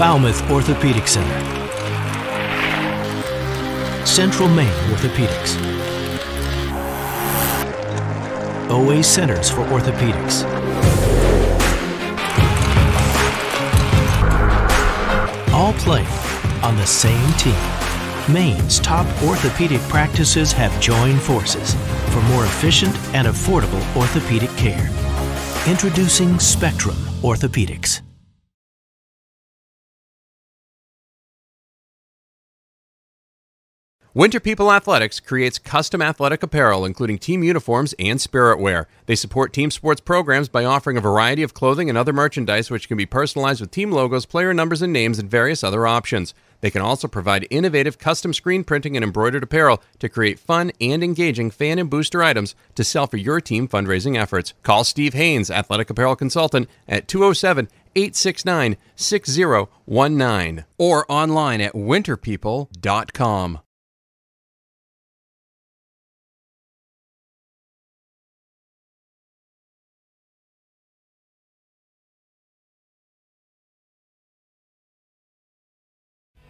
Falmouth Orthopedic Center, Central Maine Orthopedics, OA Centers for Orthopedics, all playing on the same team. Maine's top orthopedic practices have joined forces for more efficient and affordable orthopedic care. Introducing Spectrum Orthopedics. Winter People Athletics creates custom athletic apparel, including team uniforms and spirit wear. They support team sports programs by offering a variety of clothing and other merchandise which can be personalized with team logos, player numbers and names, and various other options. They can also provide innovative custom screen printing and embroidered apparel to create fun and engaging fan and booster items to sell for your team fundraising efforts. Call Steve Haynes, Athletic Apparel Consultant, at 207-869-6019 or online at winterpeople.com.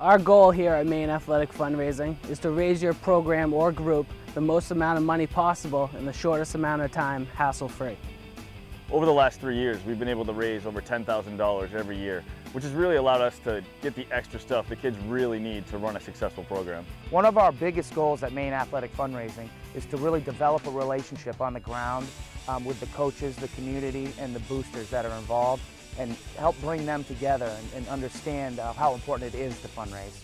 Our goal here at Maine Athletic Fundraising is to raise your program or group the most amount of money possible in the shortest amount of time, hassle-free. Over the last 3 years, we've been able to raise over $10,000 every year, which has really allowed us to get the extra stuff the kids really need to run a successful program. One of our biggest goals at Maine Athletic Fundraising is to really develop a relationship on the ground with the coaches, the community, and the boosters that are involved, and help bring them together and understand how important it is to fundraise.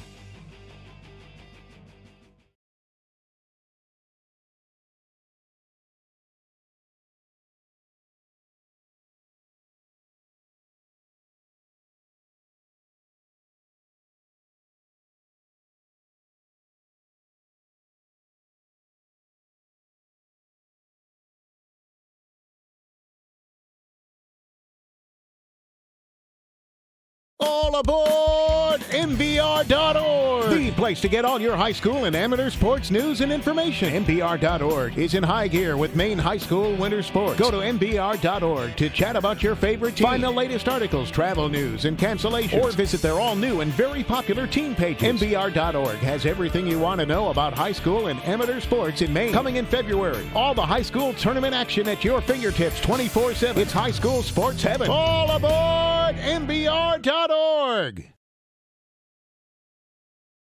All aboard MBR.org, the place to get all your high school and amateur sports news and information. MBR.org is in high gear with Maine high school winter sports. Go to MBR.org to chat about your favorite team, find the latest articles, travel news, and cancellations, or visit their all-new and very popular team pages. MBR.org has everything you want to know about high school and amateur sports in Maine. Coming in February, all the high school tournament action at your fingertips 24/7. It's high school sports heaven. All aboard MBR.org.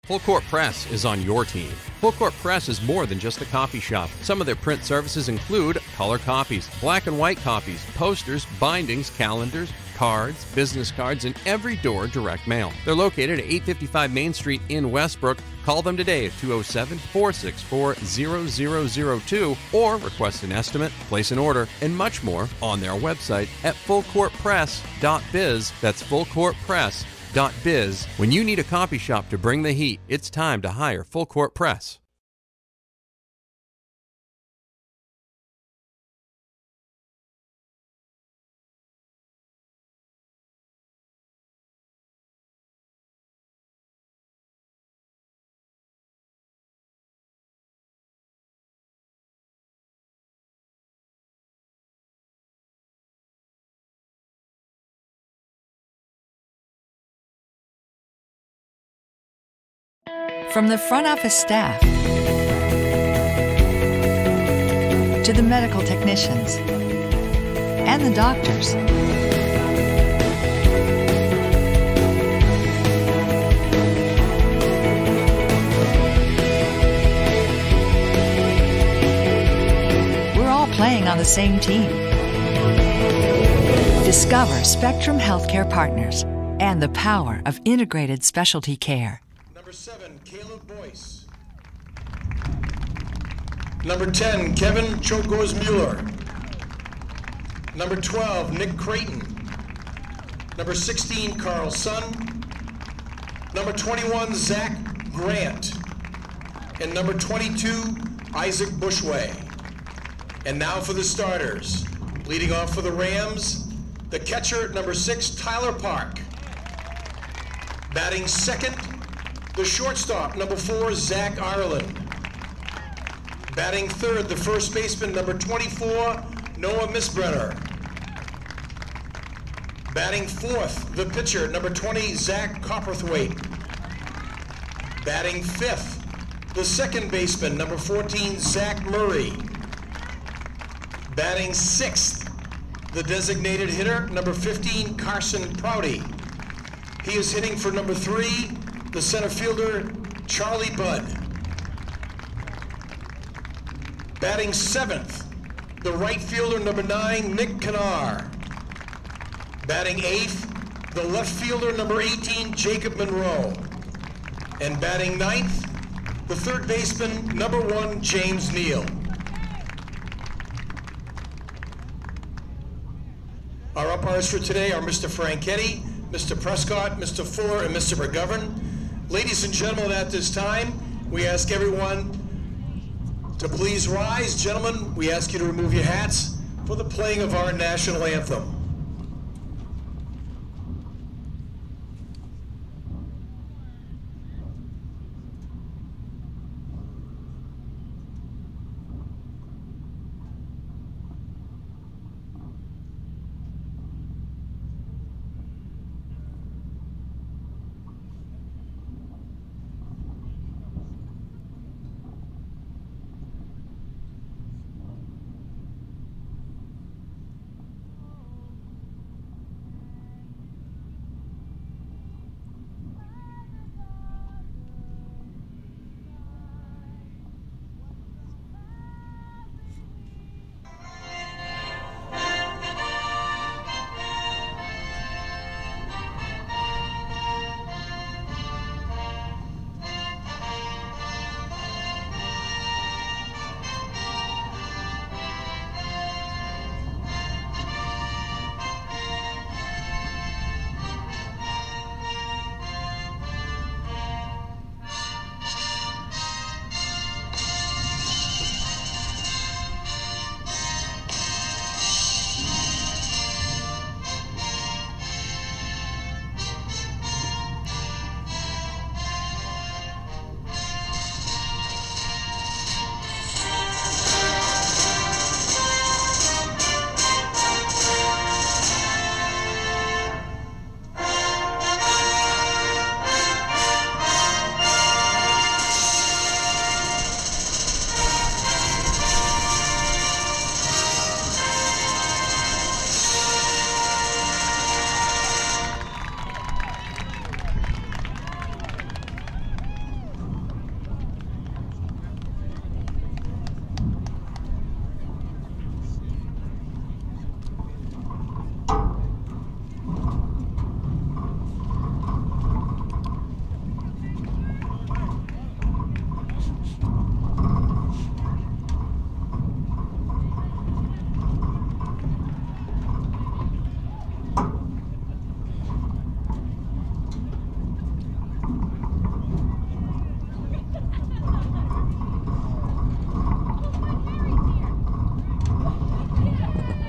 Full Court Press is on your team. Full Court Press is more than just a coffee shop. Some of their print services include color copies, black and white copies, posters, bindings, calendars, cards, business cards, and every door direct mail. They're located at 855 Main Street in Westbrook. Call them today at 207-464-0002 or request an estimate, place an order, and much more on their website at fullcourtpress.biz. That's fullcourtpress.biz. When you need a copy shop to bring the heat, it's time to hire Full Court Press. From the front office staff to the medical technicians and the doctors, we're all playing on the same team. Discover Spectrum Healthcare Partners and the power of integrated specialty care. Number 7, Caleb Boyce. Number 10, Kevin Chogos-Mueller. Number 12, Nick Creighton. Number 16, Carl Sun. Number 21, Zach Grant. And number 22, Isaac Bushway. And now for the starters. Leading off for the Rams, the catcher, number 6, Tyler Park. Batting second, the shortstop, number 4, Zach Ireland. Batting third, the first baseman, number 24, Noah Misbrenner. Batting fourth, the pitcher, number 20, Zach Copperthwaite. Batting fifth, the second baseman, number 14, Zach Murray. Batting sixth, the designated hitter, number 15, Carson Prouty. He is hitting for number 3, the center fielder, Charlie Budd. Batting seventh, the right fielder, number 9, Nick Canar. Batting eighth, the left fielder, number 18, Jacob Monroe. And batting ninth, the third baseman, number 1, James Neal. Our umpires for today are Mr. Franchetti, Mr. Prescott, Mr. Fuller, and Mr. McGovern. Ladies and gentlemen, at this time, we ask everyone to please rise. Gentlemen, we ask you to remove your hats for the playing of our national anthem.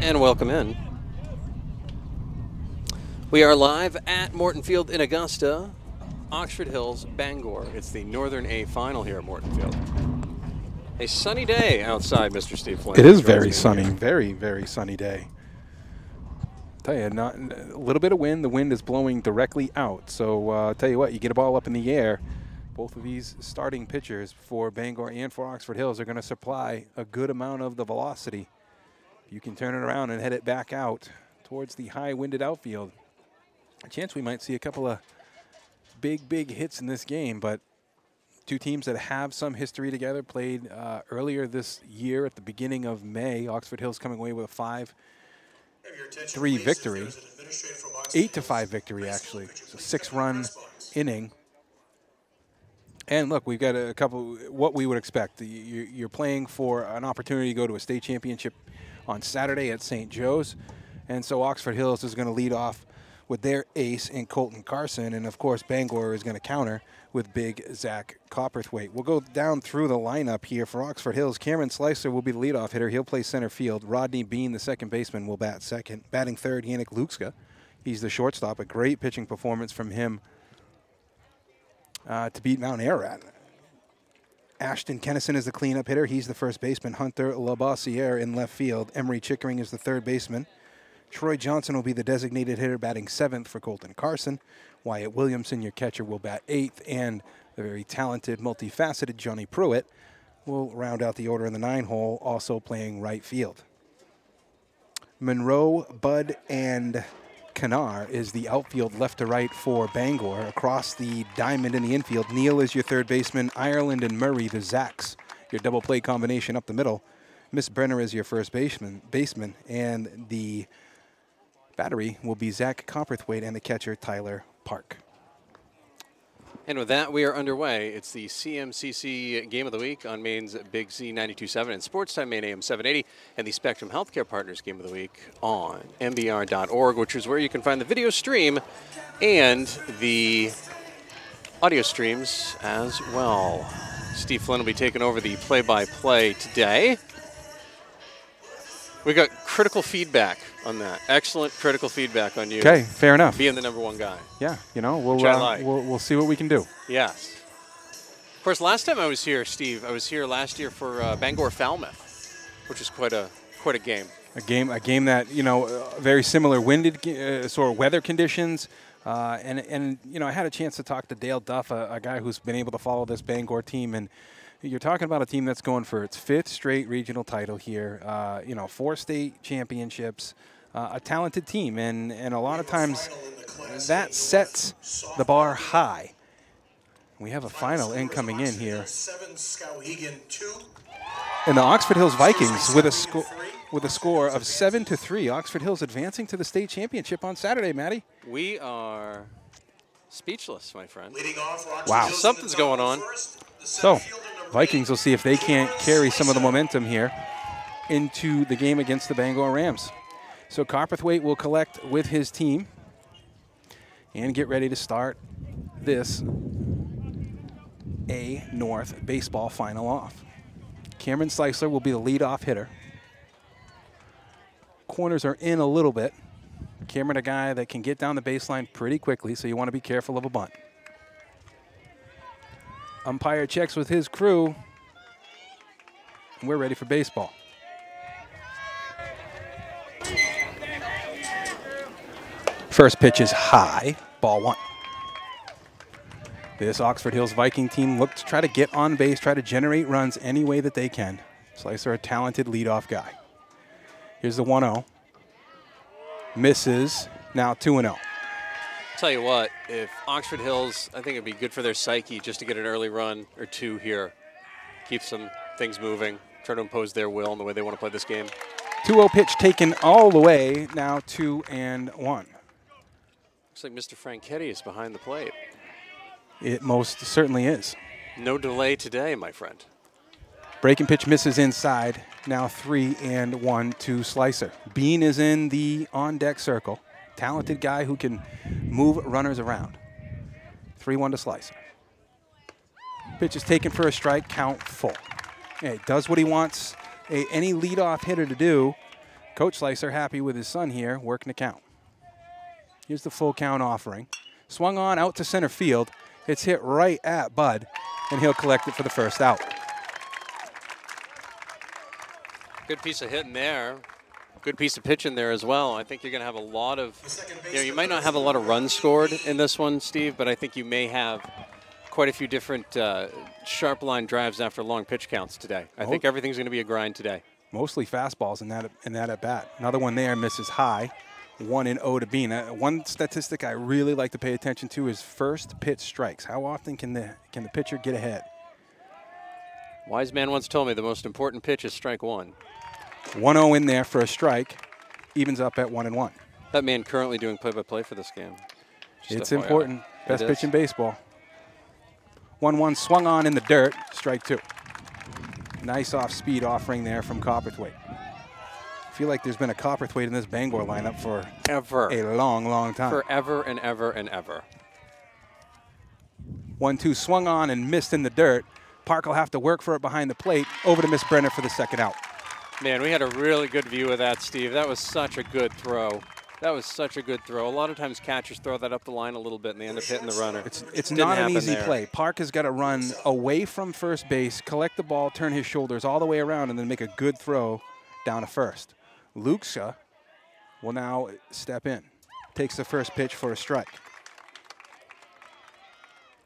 And welcome in. We are live at Morton Field in Augusta, Oxford Hills, Bangor. It's the Northern A final here at Morton Field. A sunny day outside, Mr. Steve Flynn. It is very sunny, very, very sunny day. Tell you, not a little bit of wind. The wind is blowing directly out. So I'll tell you what, you get a ball up in the air. Both of these starting pitchers for Bangor and for Oxford Hills are going to supply a good amount of the velocity. You can turn it around and head it back out towards the high-winded outfield. A chance we might see a couple of big hits in this game, but two teams that have some history together played earlier this year at the beginning of May. Oxford Hills coming away with a 5-3 victory. 8-5 victory, actually. It's a 6-run inning. And look, we've got a couple, what we would expect. You're playing for an opportunity to go to a state championship on Saturday at St. Joe's. And so Oxford Hills is going to lead off with their ace in Colton Carson. And, of course, Bangor is going to counter with big Zach Copperthwaite. We'll go down through the lineup here for Oxford Hills. Cameron Slicer will be the leadoff hitter. He'll play center field. Rodney Bean, the second baseman, will bat second. Batting third, Yannick Lukska. He's the shortstop. A great pitching performance from him to beat Mount Ararat. Ashton Kennison is the cleanup hitter. He's the first baseman. Hunter Labossiere in left field. Emery Chickering is the third baseman. Troy Johnson will be the designated hitter, batting 7th for Colton Carson. Wyatt Williamson, your catcher, will bat 8th, and the very talented, multifaceted Johnny Pruitt will round out the order in the 9-hole, also playing right field. Monroe, Budd, and Kanar is the outfield left to right for Bangor. Across the diamond in the infield, Neal is your third baseman, Ireland and Murray, the Zacks, your double play combination up the middle. Miss Brenner is your first baseman, and the battery will be Zach Copperthwaite and the catcher, Tyler Park. And with that, we are underway. It's the CMCC Game of the Week on Maine's Big Z 92.7 and Sports Time Maine AM 780, and the Spectrum Healthcare Partners Game of the Week on MBR.org, which is where you can find the video stream and the audio streams as well. Steve Flynn will be taking over the play-by-play today. We got critical feedback on that. Excellent critical feedback on you. Okay, fair enough. Being the #1 guy. Yeah, you know, we'll see what we can do. Yes. Of course, last time I was here, Steve, I was here last year for Bangor Falmouth, which was quite a game. A game that, you know, very similar winded sort of weather conditions. And you know, I had a chance to talk to Dale Duff, a guy who's been able to follow this Bangor team, and you're talking about a team that's going for its 5th straight regional title here. You know, 4 state championships, a talented team, and a lot of times that sets the bar high. We have a final incoming in here. And the Oxford Hills Vikings with a score of 7-3. Oxford Hills advancing to the state championship on Saturday, Maddie. We are speechless, my friend. Wow. Something's going on. So, Vikings will see if they can't carry some of the momentum here into the game against the Bangor Rams. So Copperthwaite will collect with his team and get ready to start this A North baseball final off. Cameron Slicer will be the leadoff hitter. Corners are in a little bit. Cameron, a guy that can get down the baseline pretty quickly, so you want to be careful of a bunt. Umpire checks with his crew, and we're ready for baseball. First pitch is high, ball 1. This Oxford Hills Viking team looks to try to get on base, try to generate runs any way that they can. Slicer, a talented leadoff guy. Here's the 1-0. Misses, now 2-0. Tell you what, if Oxford Hills, I think it'd be good for their psyche just to get an early run or 2 here. Keep some things moving, try to impose their will in the way they want to play this game. 2-0 pitch taken all the way, now 2-1. Looks like Mr. Franchetti is behind the plate. It most certainly is. No delay today, my friend. Breaking pitch misses inside, now 3-1 to Slicer. Bean is in the on-deck circle. Talented guy who can move runners around. 3-1 to Slicer. Pitch is taken for a strike, count full. Hey, does what he wants any leadoff hitter to do. Coach Slicer happy with his son here, working the count. Here's the full count offering. Swung on out to center field. It's hit right at Bud, and he'll collect it for the first out. Good piece of hitting there. Good piece of pitching there as well. I think you're going to have a lot of, you might not have a lot of runs scored in this one, Steve, but I think you may have quite a few different sharp line drives after long pitch counts today. I think everything's going to be a grind today. Mostly fastballs in that at bat. Another one there misses high. 1-0 to Bean. One statistic I really like to pay attention to is first pitch strikes. How often can the pitcher get ahead? Wise man once told me the most important pitch is strike 1. 1-0 in there for a strike, evens up at 1-1. That man currently doing play-by-play for this game. It's important. Best pitch in baseball. 1-1 swung on in the dirt, strike 2. Nice off-speed offering there from Copperthwaite. I feel like there's been a Copperthwaite in this Bangor lineup for a long, long time. Forever and ever and ever. 1-2 swung on and missed in the dirt. Park will have to work for it behind the plate. Over to Miss Brenner for the second out. Man, we had a really good view of that, Steve. That was such a good throw. That was such a good throw. A lot of times catchers throw that up the line a little bit and they end up hitting the runner. It's not an easy play. Park has got to run away from first base, collect the ball, turn his shoulders all the way around, and then make a good throw down to first. Luxa will now step in. Takes the first pitch for a strike.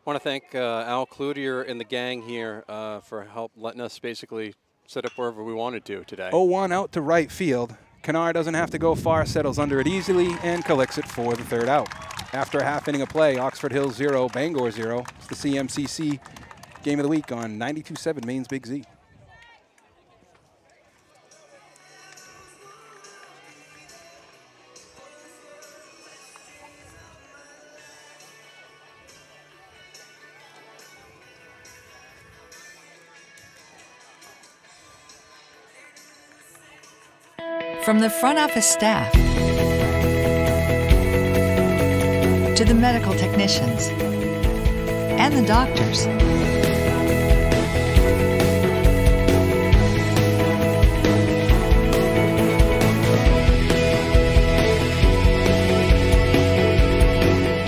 I want to thank Al Cloutier and the gang here for help letting us basically set up wherever we wanted to today. 0-1 out to right field. Kennard doesn't have to go far, settles under it easily, and collects it for the third out. After a half inning of play, Oxford Hills 0, Bangor 0. It's the CMCC Game of the Week on 92.7 Maine's Big Z. From the front office staff to the medical technicians and the doctors,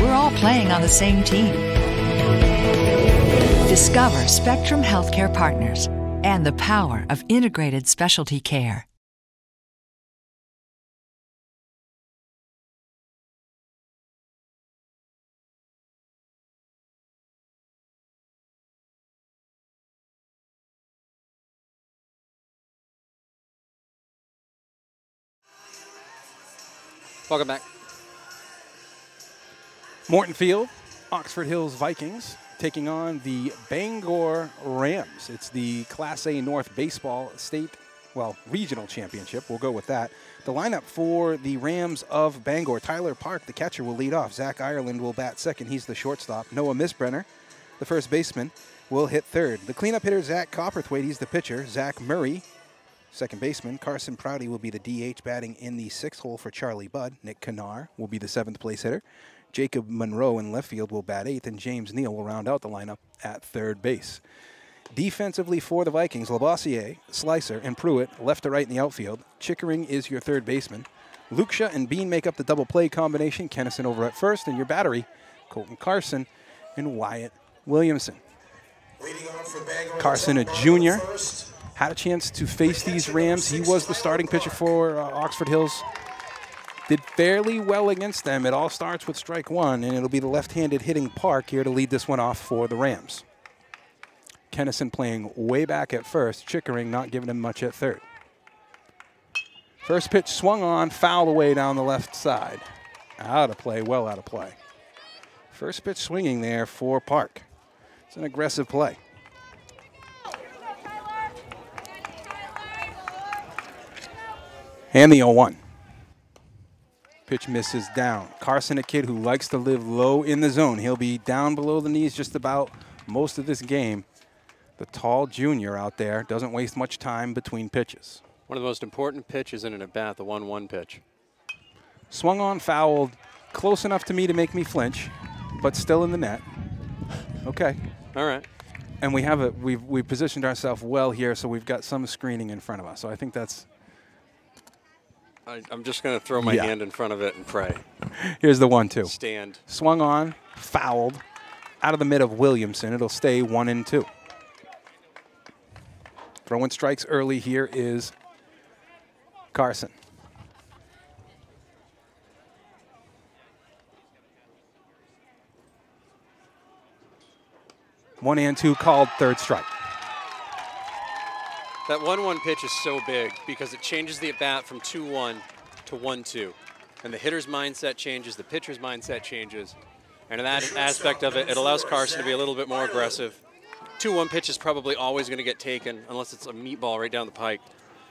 we're all playing on the same team. Discover Spectrum Healthcare Partners and the power of integrated specialty care. Welcome back. Morton Field, Oxford Hills Vikings taking on the Bangor Rams. It's the Class A North Baseball Regional Championship. We'll go with that. The lineup for the Rams of Bangor: Tyler Park, the catcher, will lead off. Zach Ireland will bat second. He's the shortstop. Noah Misbrenner, the first baseman, will hit third. The cleanup hitter, Zach Copperthwaite, he's the pitcher. Zach Murray, second baseman. Carson Prouty will be the DH, batting in the sixth hole for Charlie Budd. Nick Kennard will be the seventh place hitter. Jacob Monroe in left field will bat eighth, and James Neal will round out the lineup at third base. Defensively for the Vikings, Labossiere, Slicer, and Pruitt left to right in the outfield. Chickering is your third baseman. Luksha and Bean make up the double play combination. Kennison over at first, and your battery, Colton Carson and Wyatt Williamson. Carson, a junior, had a chance to face these Rams. He was the starting pitcher for Oxford Hills. Did fairly well against them. It all starts with strike one, and it'll be the left-handed hitting Park here to lead this one off for the Rams. Kennison playing way back at first. Chickering not giving him much at third. First pitch swung on, fouled away down the left side. Out of play, well out of play. First pitch swinging there for Park. It's an aggressive play. And the 0-1. Pitch misses down. Carson, a kid who likes to live low in the zone. He'll be down below the knees just about most of this game. The tall junior out there doesn't waste much time between pitches. One of the most important pitches in an at-bat, the 1-1 pitch. Swung on, fouled, close enough to me to make me flinch, but still in the net. Okay. All right. And we've positioned ourselves well here, so we've got some screening in front of us. So I think that's... I'm just going to throw my hand in front of it and pray. Here's the 1-2. Stand. Swung on, fouled, out of the mid of Williamson. It'll stay 1-2. Throwing strikes early here is Carson. One and two called, third strike. That 1-1 pitch is so big because it changes the at-bat from 2-1 to 1-2. And the hitter's mindset changes, the pitcher's mindset changes. And in that aspect of it, it allows Carson to be a little bit more aggressive. 2-1 pitch is probably always going to get taken unless it's a meatball right down the pike.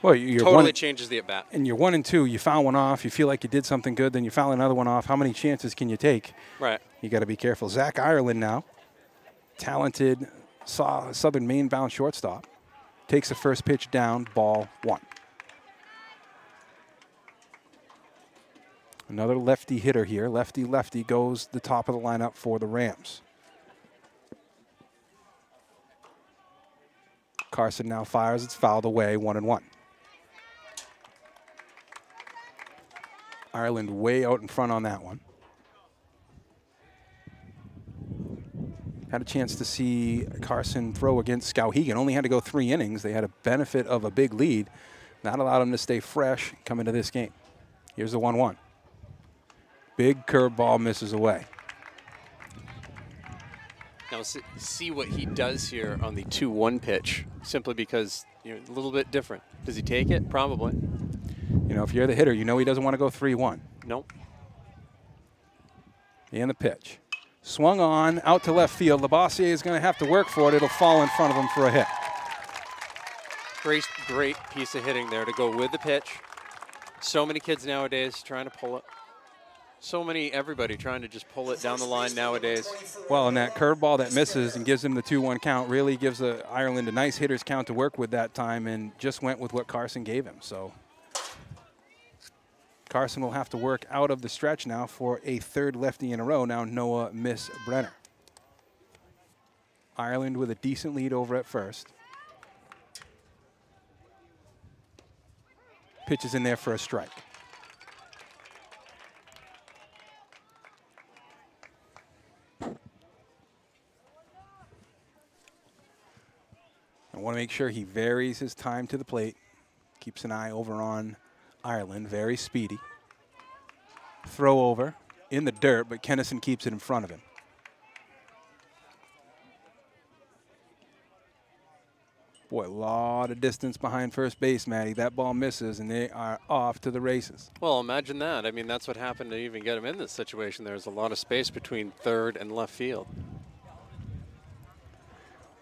Well, you're totally changes the at-bat. And you're 1-2, you foul one off, you feel like you did something good, then you foul another one off. How many chances can you take? Right. You got to be careful. Zach Ireland now, talented Southern Maine-bound shortstop. Takes the first pitch down, ball one. Another lefty hitter here. Lefty-lefty goes the top of the lineup for the Rams. Carson now fires. It's fouled away, 1-1. Ireland way out in front on that one. Had a chance to see Carson throw against Skowhegan. Only had to go 3 innings. They had a benefit of a big lead. That allowed him to stay fresh, come into this game. Here's the 1-1. Big curveball misses away. Now see what he does here on the 2-1 pitch, simply because a little bit different. Does he take it? Probably. You know, if you're the hitter, you know he doesn't want to go 3-1. Nope. And the pitch. Swung on, out to left field. Labossiere is going to have to work for it. It'll fall in front of him for a hit. Great piece of hitting there to go with the pitch. So many kids nowadays trying to pull it. Everybody trying to just pull it down the line nowadays. Well, and that curveball that misses and gives him the 2-1 count really gives Ireland a nice hitter's count to work with that time, and just went with what Carson gave him. So Carson will have to work out of the stretch now for a third lefty in a row. Now Noah Brenner. Ireland with a decent lead over at first. Pitches in there for a strike. I want to make sure he varies his time to the plate. Keeps an eye over on Ireland. Very speedy. Throw over in the dirt, but Kennison keeps it in front of him. Boy, a lot of distance behind first base, Matty. That ball misses, and they are off to the races. Well, imagine that. I mean, that's what happened to even get him in this situation. There's a lot of space between third and left field.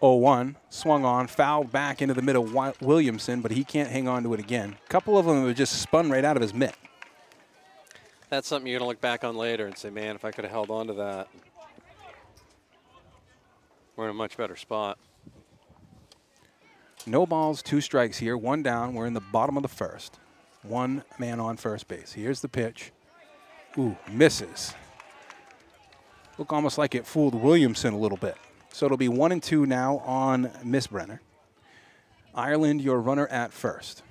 0-1, swung on, fouled back into the middle, Williamson, but he can't hang on to it again. A couple of them have just spun right out of his mitt. That's something you're going to look back on later and say, man, if I could have held on to that, we're in a much better spot. No balls, 2 strikes here, 1 down. We're in the bottom of the first. 1 man on first base. Here's the pitch. Ooh, misses. Look almost like it fooled Williamson a little bit. So it'll be 1-2 now on Brenner. Ireland, your runner at first.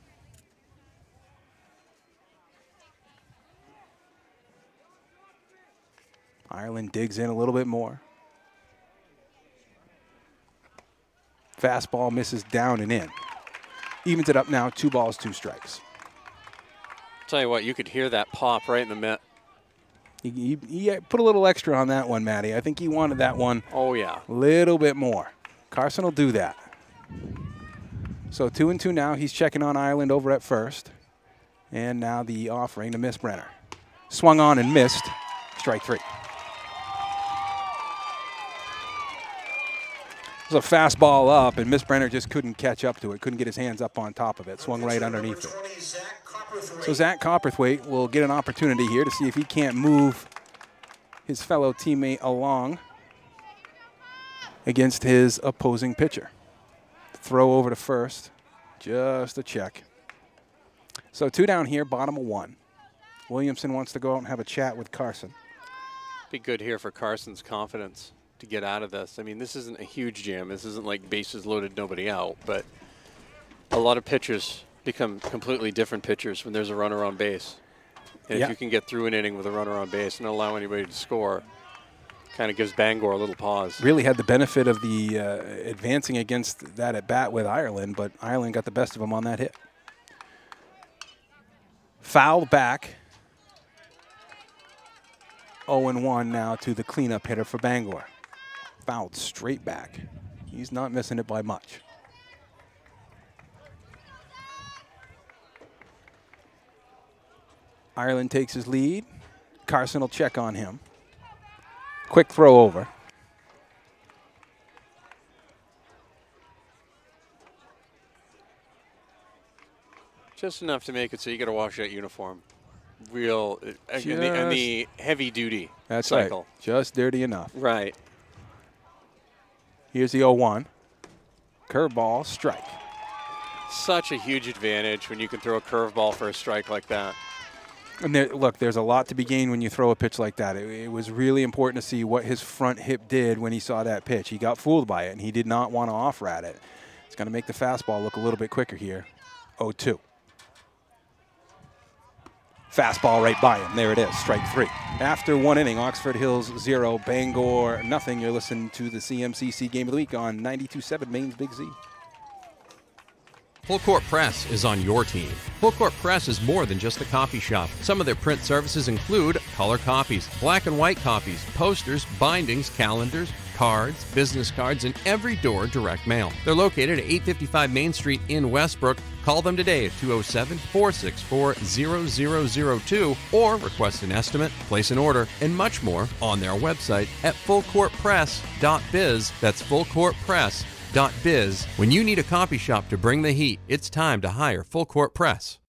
Ireland digs in a little bit more. Fastball misses down and in. Evens it up now, 2 balls, 2 strikes. Tell you what, you could hear that pop right in the mitt. He put a little extra on that one, Matty. I think he wanted that one. Oh, yeah. A little bit more. Carson will do that. So 2-2 now. He's checking on Ireland over at first. And now the offering to Brenner. Swung on and missed. Strike 3. It was a fastball up, and Brenner just couldn't catch up to it, couldn't get his hands up on top of it. Swung right underneath it. So Zach Copperthwaite will get an opportunity here to see if he can't move his fellow teammate along against his opposing pitcher. Throw over to first, just a check. So 2 down here, bottom of 1. Williamson wants to go out and have a chat with Carson. Be good here for Carson's confidence to get out of this. I mean, this isn't a huge jam. This isn't like bases loaded, nobody out, but a lot of pitchers become completely different pitchers when there's a runner on base. And if you can get through an inning with a runner on base and not allow anybody to score, kind of gives Bangor a little pause. Really had the benefit of the advancing against that at bat with Ireland, but Ireland got the best of him on that hit. Fouled back. 0-1 now to the cleanup hitter for Bangor. Fouled straight back. He's not missing it by much. Ireland takes his lead. Carson will check on him. Quick throw over. Just enough to make it so you got to wash that uniform. Real, in the heavy duty cycle. Right. Just dirty enough. Right. Here's the 0-1. Curveball, strike. Such a huge advantage when you can throw a curveball for a strike like that. And look, there's a lot to be gained when you throw a pitch like that. It was really important to see what his front hip did when he saw that pitch. He got fooled by it, and he did not want to off-rat it. It's going to make the fastball look a little bit quicker here. 0-2. Fastball right by him. There it is, strike 3. After 1 inning, Oxford Hills 0, Bangor nothing. You're listening to the CMCC Game of the Week on 92.7 Maine's Big Z. Full Court Press is on your team. Full Court Press is more than just a copy shop. Some of their print services include color copies, black and white copies, posters, bindings, calendars, cards, business cards, and every door direct mail. They're located at 855 Main Street in Westbrook. Call them today at 207-464-0002 or request an estimate, place an order, and much more on their website at fullcourtpress.biz. That's fullcourtpress.biz. When you need a copy shop to bring the heat, it's time to hire Full Court Press.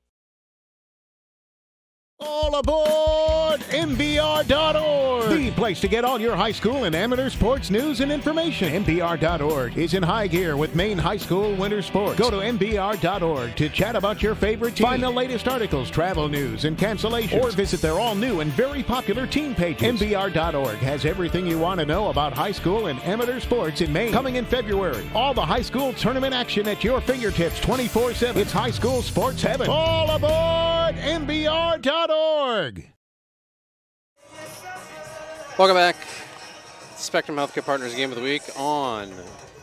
All aboard MBR.org, the place to get all your high school and amateur sports news and information. MBR.org is in high gear with Maine high school winter sports. Go to MBR.org to chat about your favorite team. Find the latest articles, travel news, and cancellations. Or visit their all-new and very popular team pages. MBR.org has everything you want to know about high school and amateur sports in Maine. Coming in February, all the high school tournament action at your fingertips 24/7. It's high school sports heaven. All aboard MBR.org. Welcome back. Spectrum Healthcare Partners Game of the Week on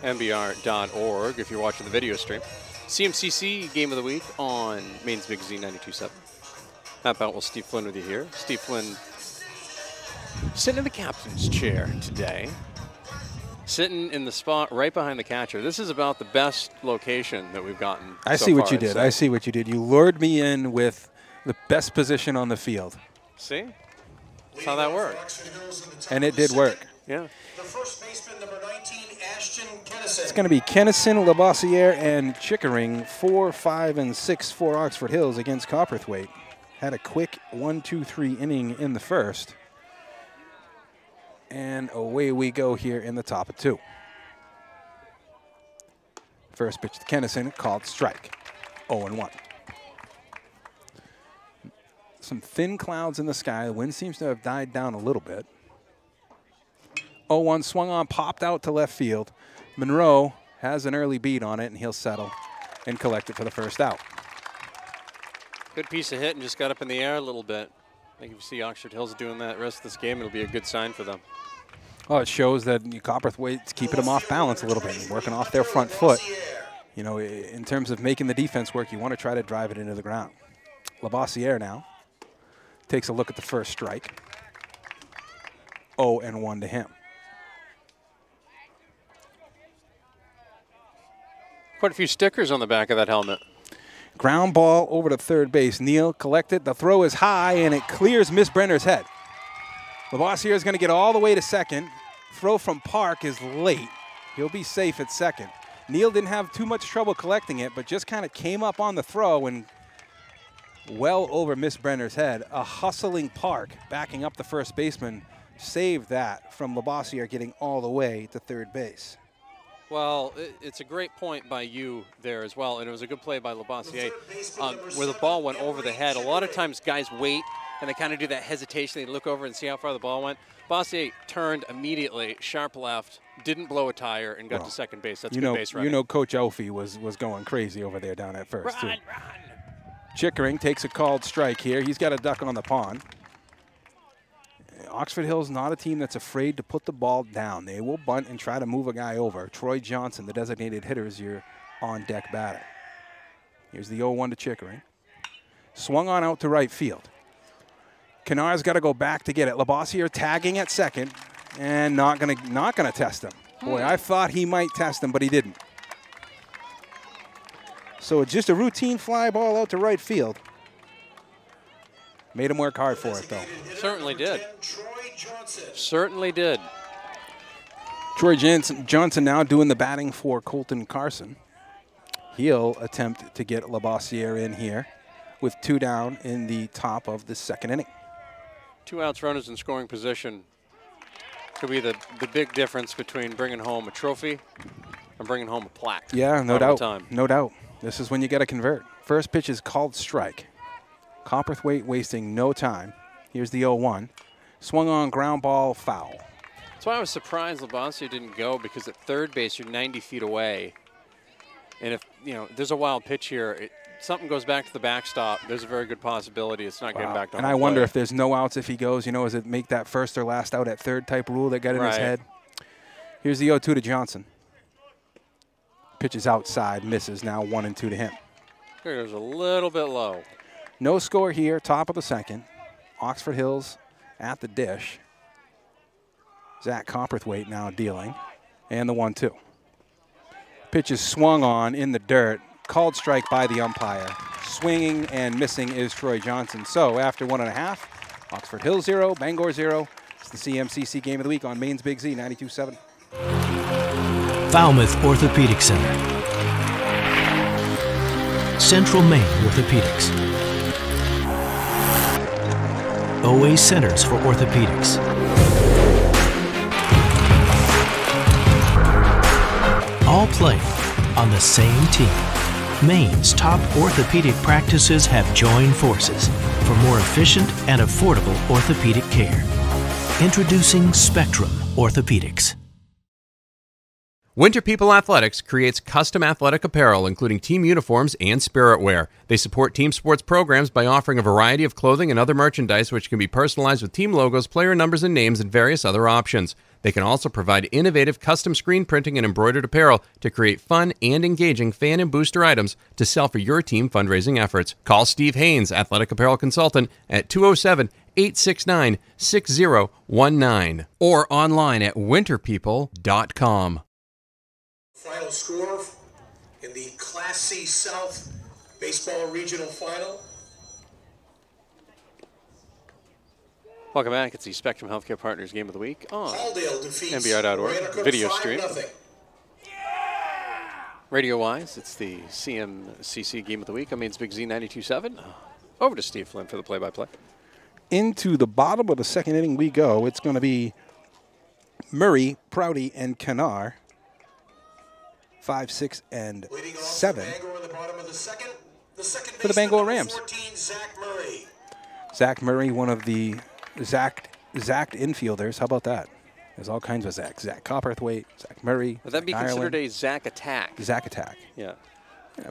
MBR.org if you're watching the video stream. CMCC Game of the Week on Maine's Big Z 92.7. Matt Boutwell, Steve Flynn with you here. Steve Flynn sitting in the captain's chair today. Sitting in the spot right behind the catcher. This is about the best location that we've gotten. I see what you did. I see what you did. You lured me in with the best position on the field. See? That's how that worked. And it did work. Yeah. The first baseman, number 19, Ashton Kennison. It's going to be Kennison, Labossiere, and Chickering, 4, 5, and 6 for Oxford Hills against Copperthwaite. Had a quick 1-2-3 inning in the first. And away we go here in the top of 2. First pitch to Kennison, called strike. 0-1. Some thin clouds in the sky. The wind seems to have died down a little bit. 0-1 swung on, popped out to left field. Monroe has an early beat on it, and he'll settle and collect it for the first out. Good piece of hit and just got up in the air a little bit. I think if you see Oxford Hills doing that rest of this game, it'll be a good sign for them. Oh, it shows that Copperthwaite's keeping them off balance a little bit and working off their front foot. You know, in terms of making the defense work, you want to try to drive it into the ground. Labossiere now takes a look at the first strike. 0-1 to him. Quite a few stickers on the back of that helmet. Ground ball over to third base. Neal collected. The throw is high, and it clears Miss Brenner's head. Labossiere is going to get all the way to second. Throw from Park is late. He'll be safe at second. Neal didn't have too much trouble collecting it, but just kind of came up on the throw and well over Miss Brenner's head. A hustling Park backing up the first baseman saved that from Labossiere getting all the way to third base. Well, it's a great point by you there as well, and it was a good play by Labossiere where the ball went over the head. A lot of times guys wait, and they kind of do that hesitation. They look over and see how far the ball went. Labossiere turned immediately, sharp left, didn't blow a tire, and got to second base. That's good base running. You know Coach Elfie was going crazy over there down at first, too. Chickering takes a called strike here. He's got a duck on the pond. Oxford Hills not a team that's afraid to put the ball down. They will bunt and try to move a guy over. Troy Johnson, the designated hitter, is your on-deck batter. Here's the 0-1 to Chickering. Swung on out to right field. Kennar's got to go back to get it. Labossiere tagging at second and not gonna test him. Boy, I thought he might test him, but he didn't. So it's just a routine fly ball out to right field. Made him work hard for it, though. Certainly did. Certainly did. Troy Johnson now doing the batting for Colton Carson. He'll attempt to get Labossiere in here with 2 down in the top of the second inning. 2 outs, runners in scoring position. Could be the big difference between bringing home a trophy and bringing home a plaque. Yeah, no doubt. No doubt. This is when you got to convert. First pitch is called strike. Copperthwaite wasting no time. Here's the 0-1. Swung on, ground ball, foul. That's why I was surprised Labossiere didn't go, because at third base you're 90 feet away. And if there's a wild pitch here, something goes back to the backstop, there's a very good possibility it's not getting back to home. And I wonder if there's no outs if he goes. Is it make that first or last out at third type rule that got in his head? Here's the 0-2 to Johnson. Pitches outside, misses. Now 1-2 to him. There's a little bit low. No score here, top of the second. Oxford Hills at the dish. Zach Copperthwaite now dealing. And the 1-2. Pitch is swung on in the dirt. Called strike by the umpire. Swinging and missing is Troy Johnson. So after 1.5, Oxford Hills 0, Bangor 0. It's the CMCC Game of the Week on Maine's Big Z 92.7. Falmouth Orthopedic Center. Central Maine Orthopedics. OA Centers for Orthopedics. All playing on the same team. Maine's top orthopedic practices have joined forces for more efficient and affordable orthopedic care. Introducing Spectrum Orthopedics. Winter People Athletics creates custom athletic apparel, including team uniforms and spirit wear. They support team sports programs by offering a variety of clothing and other merchandise which can be personalized with team logos, player numbers and names, and various other options. They can also provide innovative custom screen printing and embroidered apparel to create fun and engaging fan and booster items to sell for your team fundraising efforts. Call Steve Haynes, Athletic Apparel Consultant, at 207-869-6019 or online at winterpeople.com. Final score in the Class C South Baseball Regional Final. Welcome back. It's the Spectrum Healthcare Partners Game of the Week on MBR.org video stream. Radio-wise, it's the CMCC Game of the Week on Maine's Big Z 92.7. Over to Steve Flynn for the play-by-play. Into the bottom of the second inning we go. It's going to be Murray, Prouty, and Canar. 5, 6, and 7 for the Bangor Rams. 14, Zach Murray. Zach Murray, one of the Zach infielders. How about that? There's all kinds of Zach. Zach Copperthwaite, Zach Murray. Would that be considered a Zach attack? Zach attack. Yeah.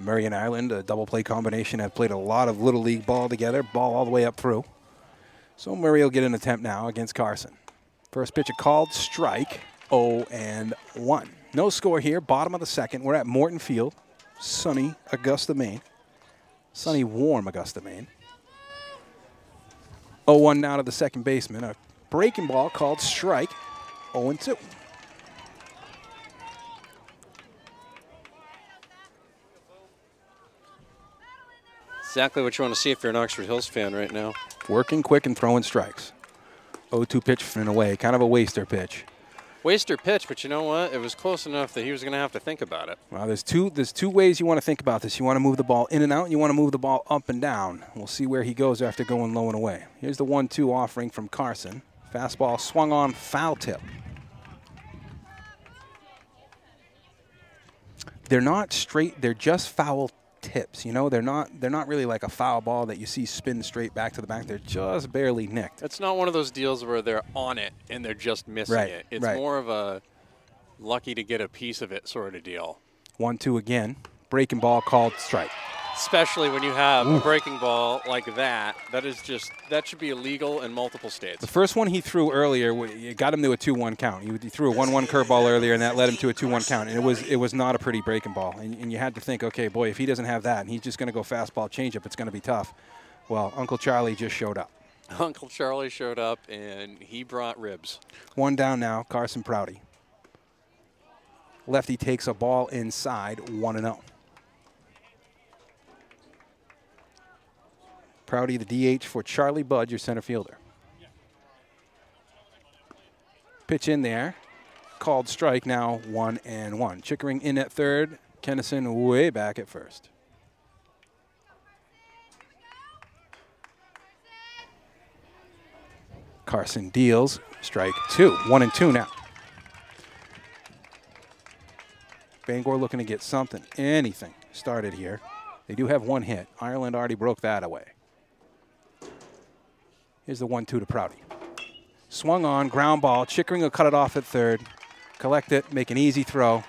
Murray and Ireland, a double play combination, have played a lot of Little League ball together, ball all the way up through. So Murray will get an attempt now against Carson. First pitch, a called strike, 0-1. No score here, bottom of the second. We're at Morton Field, sunny Augusta, Maine. Sunny, warm Augusta, Maine. 0-1 now to the second baseman. A breaking ball called strike, 0-2. Exactly what you want to see if you're an Oxford Hills fan right now. Working quick and throwing strikes. 0-2 pitch and away, kind of a waster pitch. Waster pitch, but you know what? It was close enough that he was going to have to think about it. Well, there's two ways you want to think about this. You want to move the ball in and out, and you want to move the ball up and down. We'll see where he goes after going low and away. Here's the 1-2 offering from Carson. Fastball swung on, foul tip. They're not straight, they're just foul tips. You know, they're not really like a foul ball that you see spin straight back to the back. They're just barely nicked. It's not one of those deals where they're on it and they're just missing it. It's more of a lucky to get a piece of it sort of deal. 1-2 again. Breaking ball called strike. Especially when you have a breaking ball like that. That should be illegal in multiple states. The first one he threw earlier, it got him to a 2-1 count. He threw a 1-1 curveball earlier, and that led him to a 2-1 count. And it was not a pretty breaking ball. And you had to think, okay, boy, if he doesn't have that, and he's just going to go fastball changeup, it's going to be tough. Well, Uncle Charlie just showed up. Uncle Charlie showed up, and he brought ribs. One down now, Carson Prouty. Lefty takes a ball inside, 1-0. Prouty, the DH for Charlie Budd, your center fielder. Pitch in there. Called strike, now 1-1. Chickering in at third. Kennison way back at first. Carson deals. Strike 2. 1-2 now. Bangor looking to get something, anything started here. They do have one hit. Ireland already broke that away. Here's the 1-2 to Prouty. Swung on, ground ball. Chickering will cut it off at third. Collect it, make an easy throw,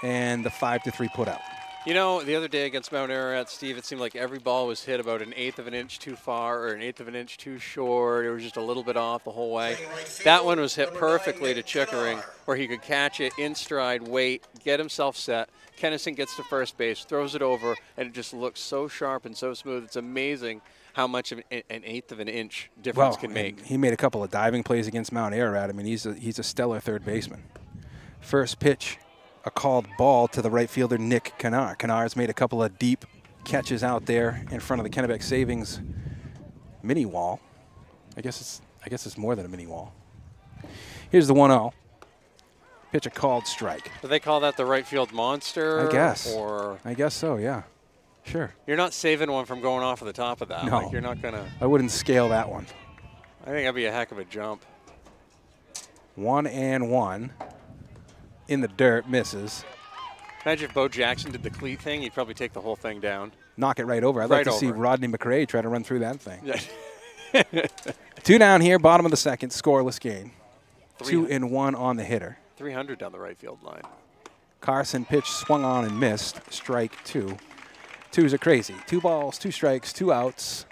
and the 5-3 put out. You know, the other day against Mount Ararat, Steve, it seemed like every ball was hit about 1/8 of an inch too far or 1/8 of an inch too short. It was just a little bit off the whole way. That one was hit perfectly to Chickering, where he could catch it in stride, wait, get himself set. Kennison gets to first base, throws it over, and it just looks so sharp and so smooth. It's amazing how much of an 1/8 of an inch difference can make. He made a couple of diving plays against Mount Ararat. I mean, he's a stellar third baseman. First pitch, a called ball to the right fielder, Nick Canard. Canard's made a couple of deep catches out there in front of the Kennebec Savings mini wall. I guess it's more than a mini wall. Here's the 1-0. Pitch a called strike. Do they call that the right field monster? I guess. Or I guess so, yeah. Sure. You're not saving one from going off of the top of that. No. Like, you're not going to. I wouldn't scale that one. I think that'd be a heck of a jump. 1-1. In the dirt, misses. Imagine if Bo Jackson did the cleat thing, he'd probably take the whole thing down. Knock it right over. I'd like to see Rodney McRae try to run through that thing. Yeah. 2 down here, bottom of the second, scoreless game. 2-1 on the hitter. 300 down the right field line. Carson pitch swung on and missed. Strike 2. Twos are crazy. 2 balls, 2 strikes, 2 outs.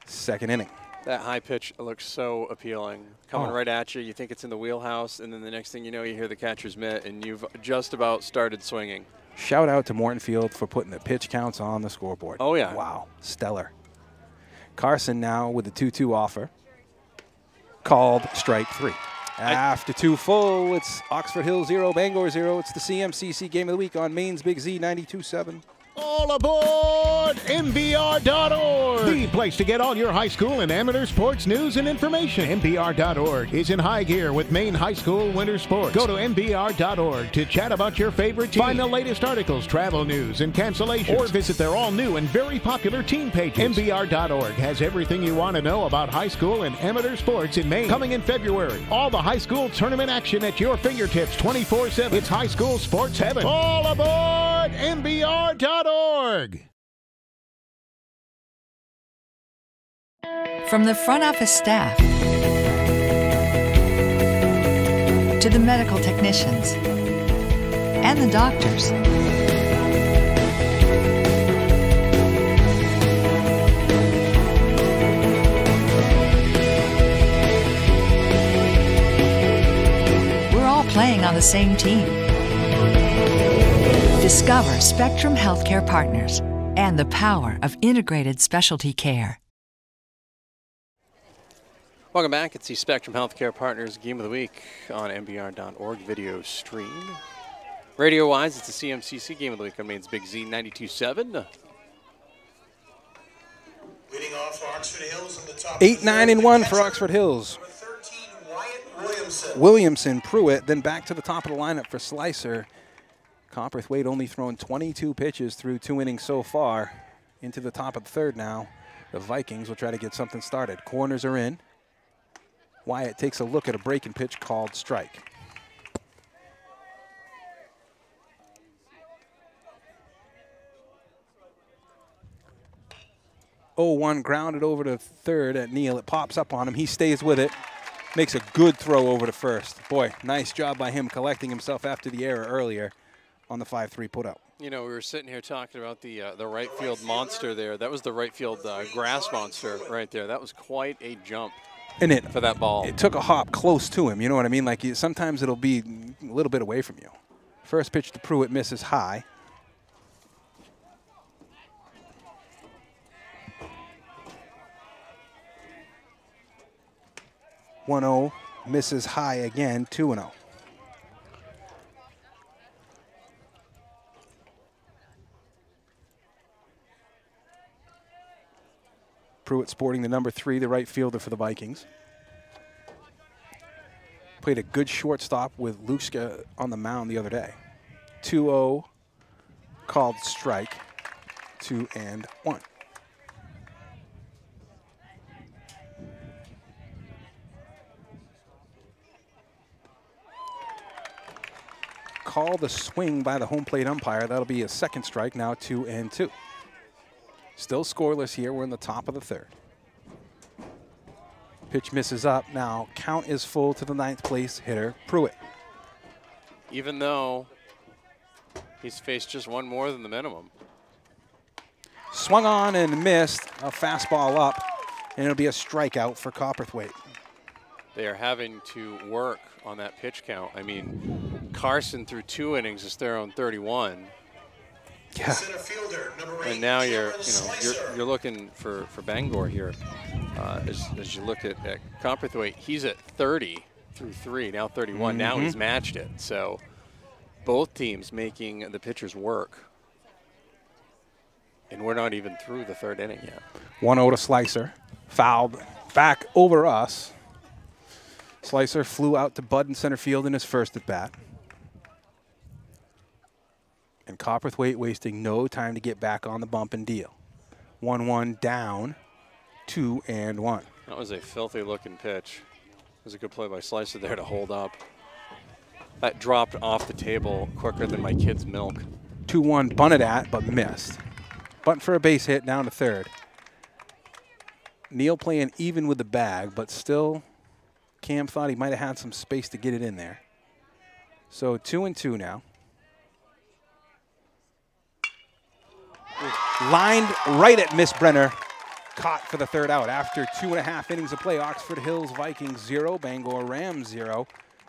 Second inning. That high pitch looks so appealing. Coming right at you, you think it's in the wheelhouse, and then the next thing you know, you hear the catcher's mitt, and you've just about started swinging. Shout out to Morton Field for putting the pitch counts on the scoreboard. Oh, yeah. Wow, stellar. Carson now with the 2-2 offer. Called strike 3. After 2 full, it's Oxford Hill 0, Bangor 0. It's the CMCC Game of the Week on Maine's Big Z 92.7. All aboard MBR.org, the place to get all your high school and amateur sports news and information. MBR.org is in high gear with Maine High School winter sports. Go to MBR.org to chat about your favorite team. Find the latest articles, travel news, and cancellations. Or visit their all-new and very popular team pages. MBR.org has everything you want to know about high school and amateur sports in Maine. Coming in February, all the high school tournament action at your fingertips 24/7. It's high school sports heaven. All aboard MBR.org. From the front office staff to the medical technicians and the doctors, we're all playing on the same team. Discover Spectrum Healthcare Partners and the power of integrated specialty care. Welcome back. It's the Spectrum Healthcare Partners Game of the Week on MBR.org video stream. Radio-wise, it's the CMCC Game of the Week on Maine's Big Z 92.7. Leading off for Oxford Hills in the top 8-9-1 for Oxford Hills. Number 13, Wyatt Williamson, Pruitt, then back to the top of the lineup for Slicer. Copperthwaite only thrown 22 pitches through 2 innings so far. Into the top of the third now. The Vikings will try to get something started. Corners are in. Wyatt takes a look at a breaking pitch called strike. Oh, 1 grounded over to third at Neal. It pops up on him. He stays with it. Makes a good throw over to first. Boy, nice job by him collecting himself after the error earlier on the 5-3 put-out. You know, we were sitting here talking about the right field monster there. That was the right field grass monster right there. That was quite a jump for that ball. It took a hop close to him. You know what I mean? Like sometimes it'll be a little bit away from you. First pitch to Pruitt misses high. (1-0) misses high again. 2-0. Pruitt sporting the number 3, the right fielder for the Vikings. Played a good shortstop with Luska on the mound the other day. 2-0 called strike. 2-1. Call the swing by the home plate umpire. That'll be a second strike, now 2-2. Still scoreless here. We're in the top of the third. Pitch misses up. Now count is full to the 9th place hitter, Pruitt. Even though He's faced just one more than the minimum. Swung on and missed. A fastball up, and it'll be a strikeout for Copperthwaite. They are having to work on that pitch count. I mean, Carson through 2 innings is their own 31. Yeah. And now you're looking for Bangor here. As you look at Copperthwaite, he's at 30 through 3, now 31. Mm-hmm. Now he's matched it. So both teams making the pitchers work. And we're not even through the 3rd inning yet. 1-0 to Slicer. Fouled back over us. Slicer flew out to Bud in center field in his first at bat. And Copperthwaite wasting no time to get back on the bump and deal. 1-1 down, 2-1. That was a filthy looking pitch. It was a good play by Slicer there to hold up. That dropped off the table quicker than my kid's milk. 2-1 bunted at, but missed. Bunt for a base hit down to 3rd. Neal playing even with the bag, but still Cam thought he might have had some space to get it in there. So 2-2 now. Lined right at Miss Brenner. Caught for the 3rd out. After 2.5 innings of play, Oxford Hills Vikings 0, Bangor Rams 0.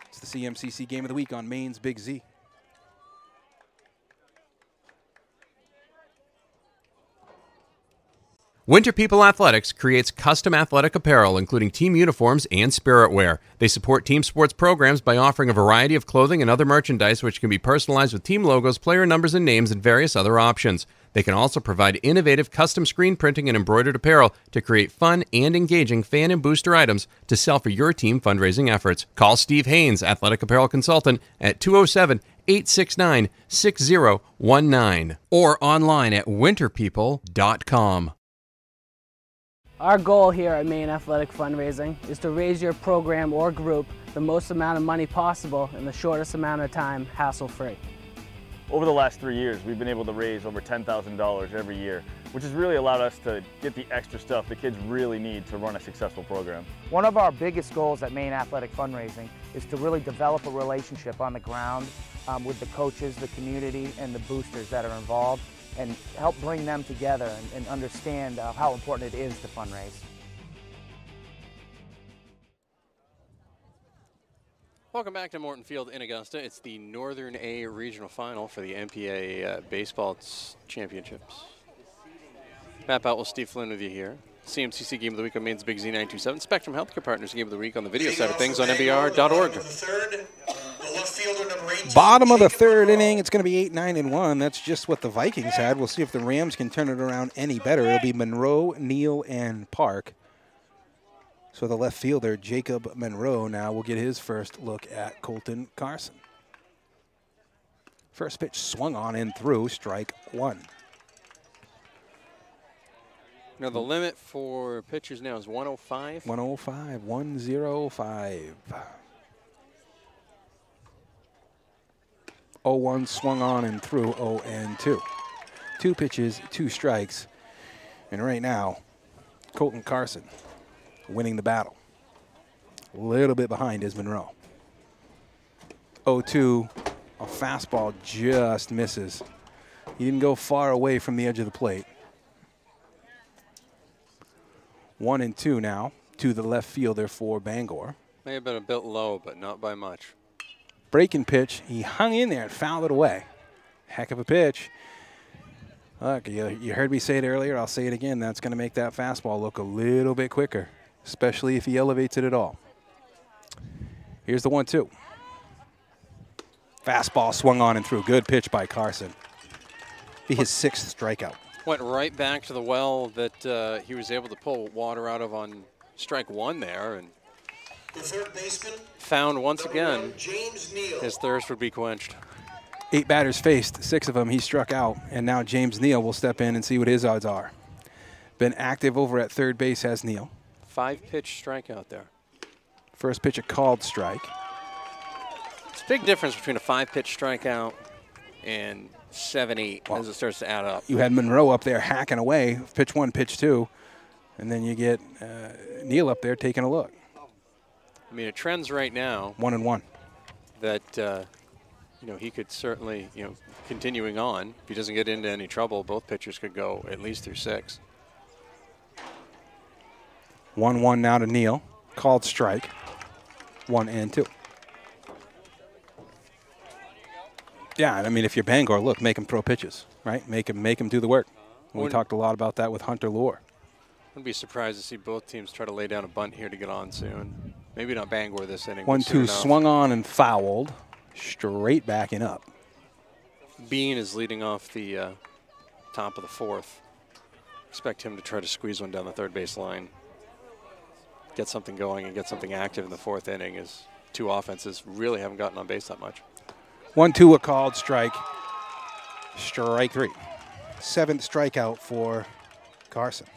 It's the CMCC Game of the Week on Maine's Big Z. Winter People Athletics creates custom athletic apparel, including team uniforms and spirit wear. They support team sports programs by offering a variety of clothing and other merchandise which can be personalized with team logos, player numbers, and names, and various other options. They can also provide innovative custom screen printing and embroidered apparel to create fun and engaging fan and booster items to sell for your team fundraising efforts. Call Steve Haynes, Athletic Apparel Consultant, at 207-869-6019 or online at winterpeople.com. Our goal here at Maine Athletic Fundraising is to raise your program or group the most amount of money possible in the shortest amount of time, hassle-free. Over the last 3 years, we've been able to raise over $10,000 every year, which has really allowed us to get the extra stuff the kids really need to run a successful program. One of our biggest goals at Maine Athletic Fundraising is to really develop a relationship on the ground with the coaches, the community, and the boosters that are involved, and help bring them together and understand how important it is to fundraise. Welcome back to Morton Field in Augusta. It's the Northern A Regional Final for the MPA Baseball Championships. Matt Boutwell, Steve Flynn with you here. CMCC Game of the Week on Maine's Big Z927. Spectrum Healthcare Partners Game of the Week on the video side of things on MBR.org. Bottom of the 3rd inning, it's going to be 8-9-1. That's just what the Vikings had. We'll see if the Rams can turn it around any better. It'll be Monroe, Neal, and Park. So the left fielder, Jacob Monroe, now will get his first look at Colton Carson. First pitch swung on and through, strike 1. Now the limit for pitchers now is 105. 105, 105. 0-1 swung on and through, 0-2. 2 pitches, 2 strikes. And right now, Colton Carson winning the battle. A little bit behind is Monroe. 0-2, a fastball just misses. He didn't go far away from the edge of the plate. 1-2 now to the left fielder for Bangor. May have been a bit low, but not by much. Breaking pitch, he hung in there and fouled it away. Heck of a pitch. Look, you heard me say it earlier, I'll say it again. That's going to make that fastball look a little bit quicker, especially if he elevates it at all. Here's the 1-2. Fastball swung on and through. Good pitch by Carson. Be his 6th strikeout. Went right back to the well that he was able to pull water out of on strike 1 there, and the third baseman found once again James Neal. His thirst would be quenched. 8 batters faced, 6 of them he struck out, and now James Neal will step in and see what his odds are. Been active over at third base has Neal. 5-pitch strikeout there. First pitch a called strike. It's a big difference between a 5-pitch strikeout and 7-8 as it starts to add up. You had Monroe up there hacking away, pitch 1, pitch 2, and then you get Neal up there taking a look. I mean, it trends right now. 1-1. That he could certainly, continuing on, if he doesn't get into any trouble, both pitchers could go at least through 6. 1-1 now to Neal. Called strike. 1-2. Yeah, I mean, if you're Bangor, look, make him throw pitches, right? Make him do the work. We talked a lot about that with Hunter Lohr. Wouldn't be surprised to see both teams try to lay down a bunt here to get on soon. Maybe not Bangor this inning. 1-2 swung on and fouled. Straight backing up. Bean is leading off the top of the 4th. Expect him to try to squeeze one down the third base line. Get something going and get something active in the 4th inning, as 2 offenses really haven't gotten on base that much. 1-2 a called strike. Strike 3. 7th strikeout for Carson.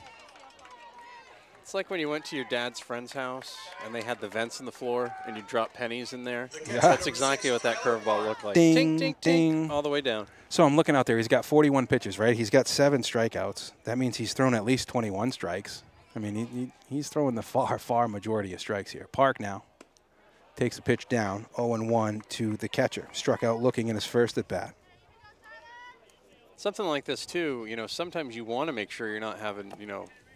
It's like when you went to your dad's friend's house and they had the vents in the floor and you dropped pennies in there. Yeah. That's exactly what that curveball looked like. Ding, tink, tink, ding. Tink, all the way down. So I'm looking out there. He's got 41 pitches, right? He's got 7 strikeouts. That means he's thrown at least 21 strikes. I mean, he's throwing the far majority of strikes here. Park now takes a pitch down, 0-1 to the catcher. Struck out looking in his first at bat. Something like this, too, sometimes you want to make sure you're not having,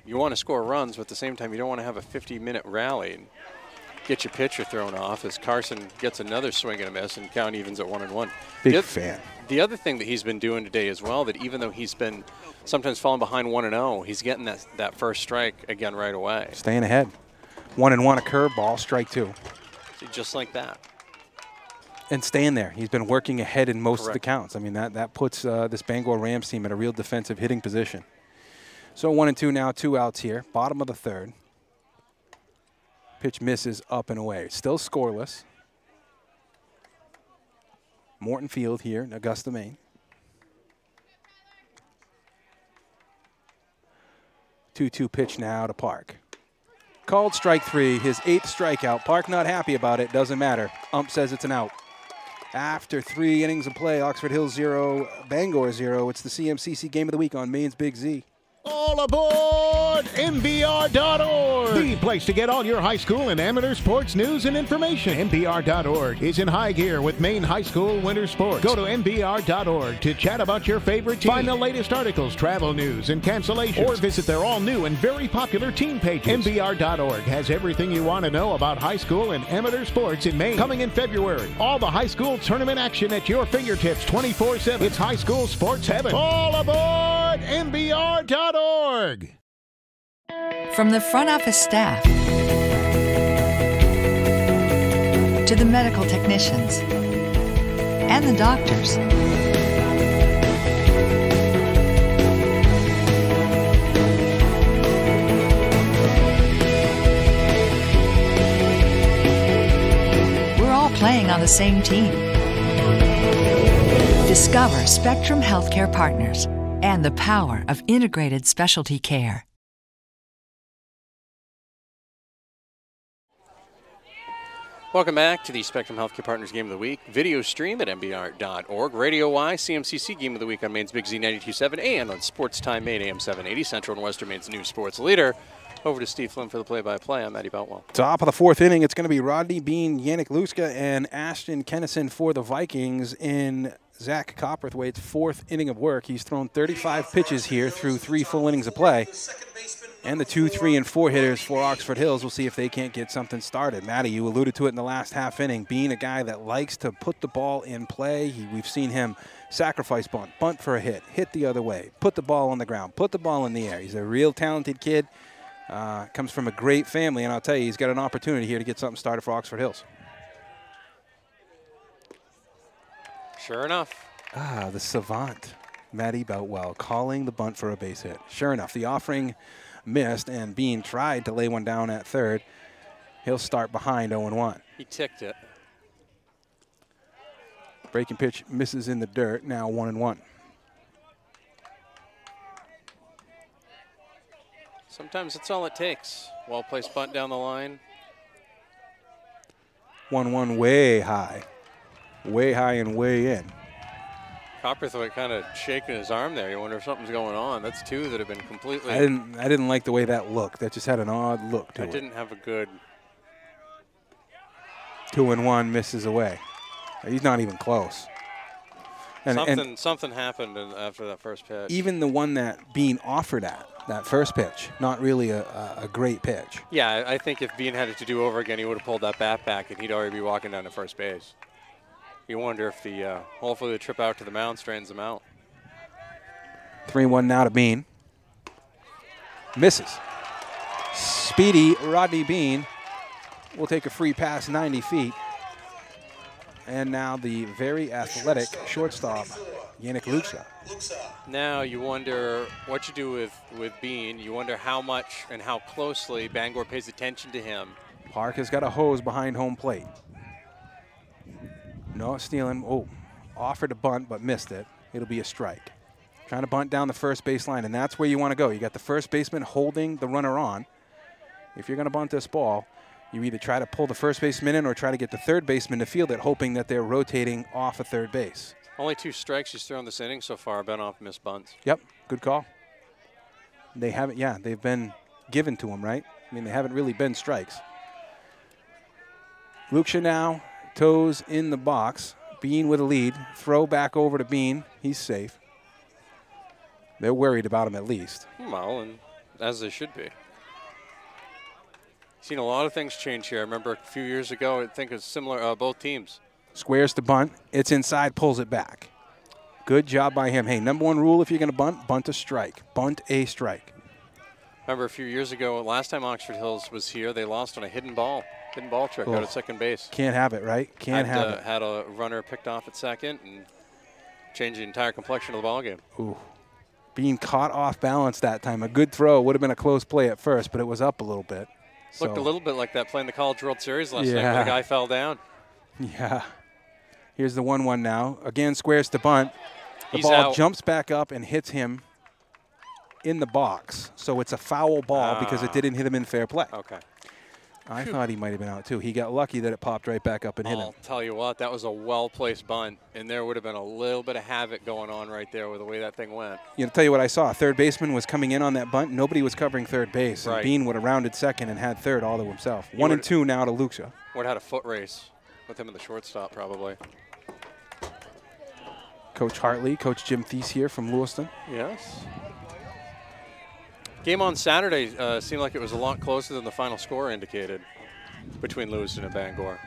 you want to score runs, but at the same time, you don't want to have a 50-minute rally and get your pitcher thrown off as Carson gets another swing and a miss and count evens at 1-1. Big fan. The other thing that he's been doing today as well, that even though he's been sometimes falling behind 1-0, he's getting that first strike again right away. Staying ahead. 1-1 a curveball, strike 2. So just like that. And staying there. He's been working ahead in most of the counts. I mean, that puts this Bangor Rams team in a real defensive hitting position. So 1-2 now, 2 outs here. Bottom of the 3rd. Pitch misses up and away. Still scoreless. Morton Field here in Augusta, Maine. 2-2 pitch now to Park. Called strike 3, his 8th strikeout. Park not happy about it, doesn't matter. Ump says it's an out. After 3 innings of play, Oxford Hills 0, Bangor 0. It's the CMCC Game of the Week on Maine's Big Z. All aboard MBR.org, the place to get all your high school and amateur sports news and information. MBR.org is in high gear with Maine high school winter sports. Go to MBR.org to chat about your favorite team. Find the latest articles, travel news, and cancellations. Or visit their all-new and very popular team pages. MBR.org has everything you want to know about high school and amateur sports in Maine. Coming in February, all the high school tournament action at your fingertips 24/7. It's high school sports heaven. All aboard MBR.org. From the front office staff to the medical technicians and the doctors, we're all playing on the same team. Discover Spectrum Healthcare Partners and the power of integrated specialty care. Welcome back to the Spectrum Healthcare Partners Game of the Week. Video stream at MBR.org. Radio Y, CMCC Game of the Week on Maine's Big Z 92.7 and on Sports Time Maine AM 780, Central and Western Maine's new sports leader. Over to Steve Flynn for the play-by-play. I'm Matty Boutwell. Top of the 4th inning, it's going to be Rodney Bean, Yannick Luska, and Ashton Kennison for the Vikings in Zach Copperthwaite's 4th inning of work. He's thrown 35 pitches here through 3 full innings of play. And the 2, 3, and 4 hitters for Oxford Hills. We'll see if they can't get something started. Matty, you alluded to it in the last half inning. Being a guy that likes to put the ball in play. We've seen him sacrifice bunt for a hit the other way, put the ball on the ground, put the ball in the air. He's a real talented kid. Comes from a great family, and I'll tell you, he's got an opportunity here to get something started for Oxford Hills. Sure enough. The savant, Matty Boutwell, calling the bunt for a base hit. Sure enough, the offering missed, and Bean tried to lay one down at 3rd. He'll start behind 0-1. He ticked it. Breaking pitch misses in the dirt, now 1-1. Sometimes that's all it takes. Well-placed bunt down the line. 1-1 way high. Way high and way in. Copperthwaite kind of shaking his arm there. You wonder if something's going on. That's 2 that have been completely... I didn't like the way that looked. That just had an odd look to it. I didn't have a good... 2-1 misses away. He's not even close. And something happened after that first pitch. even the one that Bean offered at, that first pitch, not really a great pitch. Yeah, I think if Bean had it to do over again, he would have pulled that bat back, and he'd already be walking down to first base. You wonder if hopefully the trip out to the mound straightens him out. 3-1 now to Bean. Misses. Speedy Rodney Bean will take a free pass 90 feet. And now the very athletic shortstop, Yannick Luxa. Now you wonder what you do with Bean. You wonder how much and how closely Bangor pays attention to him. Park has got a hose behind home plate. No stealing. Oh, offered a bunt but missed it. It'll be a strike. Trying to bunt down the first baseline, and that's where you want to go. You got the first baseman holding the runner on. If you're going to bunt this ball, you either try to pull the first baseman in or try to get the third baseman to field it, hoping that they're rotating off of third base. Only 2 strikes he's thrown this inning so far. Been off missed bunts. Yep, good call. They haven't, yeah, they've been given to him, right? I mean, they haven't really been strikes. Luxa now, toes in the box. Bean with a lead. Throw back over to Bean. He's safe. They're worried about him at least. Well, and as they should be. Seen a lot of things change here. I remember a few years ago, I think it's similar, both teams. Squares to bunt. It's inside, pulls it back. Good job by him. Hey, number 1 rule if you're going to bunt a strike. Bunt a strike. Remember a few years ago, last time Oxford Hills was here, they lost on a hidden ball trick out at second base. Can't have it, right? Can't have it. Had a runner picked off at second and changed the entire complexion of the ballgame. Ooh. Being caught off balance that time. A good throw. Would have been a close play at first, but it was up a little bit. Looked a little bit like that playing the College World Series last night where the guy fell down. Yeah. Here's the 1-1 now. Again, squares to bunt. The He's ball out. jumps back up and hits him in the box. So it's a foul ball because it didn't hit him in fair play. Okay. I thought he might have been out too. He got lucky that it popped right back up and hit him. I'll tell you what, that was a well-placed bunt, and there would have been a little bit of havoc going on right there with the way that thing went. You know, tell you what I saw. Third baseman was coming in on that bunt. Nobody was covering third base. Right. And Bean would have rounded second and had third all to himself. 1-2 now to Luxa. Would have had a foot race with him in the shortstop probably. Coach Hartley, Coach Jim Thies here from Lewiston. Yes. Game on Saturday seemed like it was a lot closer than the final score indicated between Lewiston and Bangor.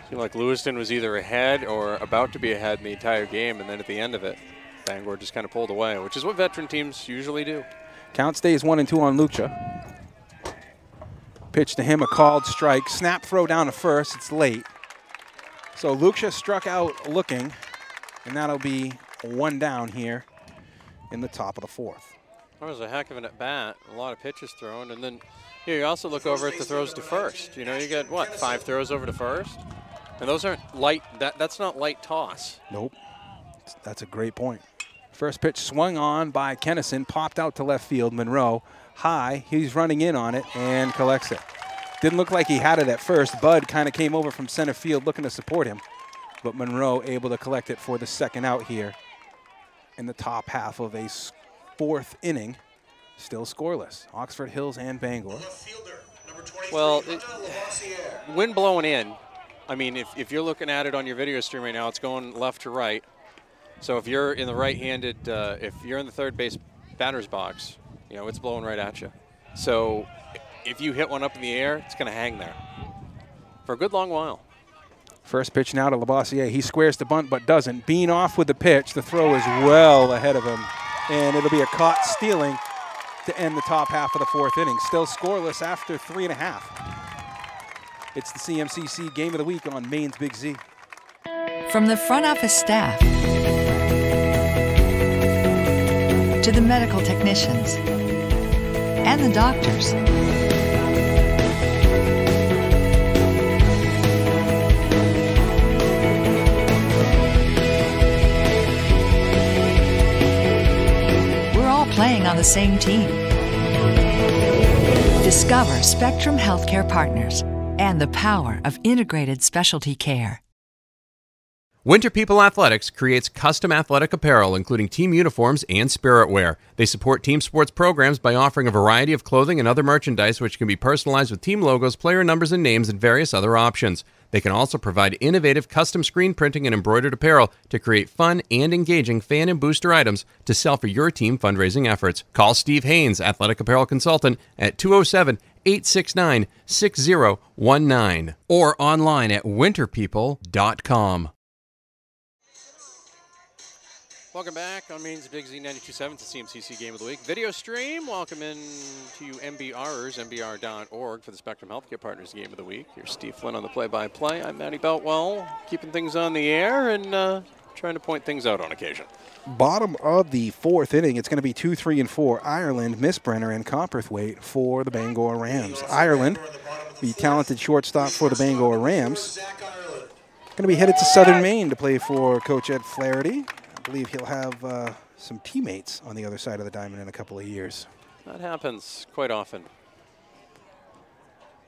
Seemed like Lewiston was either ahead or about to be ahead in the entire game, and then at the end of it, Bangor just kind of pulled away, which is what veteran teams usually do. Count stays 1-2 on Luxa. Pitch to him, a called strike. Snap throw down to first. It's late. So Luxa struck out looking, and that'll be 1 down here in the top of the 4th. That was a heck of an at-bat, a lot of pitches thrown, and then here you also look over at the throws to first. You know, you got, what, 5 throws over to first? And those aren't light, that's not light toss. Nope, that's a great point. First pitch swung on by Kennison, popped out to left field. Monroe, high, he's running in on it and collects it. Didn't look like he had it at first. Bud kind of came over from center field looking to support him, but Monroe able to collect it for the second out here in the top half of a 4th inning. Still scoreless. Oxford Hills and Bangor. Well, wind blowing in. I mean, if you're looking at it on your video stream right now, it's going left to right. So if you're in the right-handed, if you're in the third base batter's box, you know, it's blowing right at you. So if you hit one up in the air, it's going to hang there for a good long while. First pitch now to Labossiere. He squares the bunt but doesn't. Bean off with the pitch. The throw is well ahead of him. And it'll be a caught stealing to end the top half of the 4th inning. Still scoreless after 3.5. It's the CMCC Game of the Week on Maine's Big Z. From the front office staff to the medical technicians and the doctors, we're all playing on the same team. Discover Spectrum Healthcare Partners and the power of integrated specialty care. Winter People Athletics creates custom athletic apparel, including team uniforms and spirit wear. They support team sports programs by offering a variety of clothing and other merchandise which can be personalized with team logos, player numbers, and names, and various other options. They can also provide innovative custom screen printing and embroidered apparel to create fun and engaging fan and booster items to sell for your team fundraising efforts. Call Steve Haynes, athletic apparel consultant, at 207-869-6019 or online at winterpeople.com. Welcome back on Maine's Big Z 92.7. It's the CMCC Game of the Week video stream. Welcome in to you MBRers, MBR.org for the Spectrum Healthcare Partners Game of the Week. Here's Steve Flynn on the play-by-play. I'm Matty Beltwell, keeping things on the air and trying to point things out on occasion. Bottom of the fourth inning, it's going to be 2, 3, and 4. Ireland, Miss Brenner, and Copperthwaite for the Bangor Rams. Ireland, the talented shortstop for the Bangor Rams, going to be headed to Southern Maine to play for Coach Ed Flaherty. I believe he'll have some teammates on the other side of the diamond in a couple of years. That happens quite often.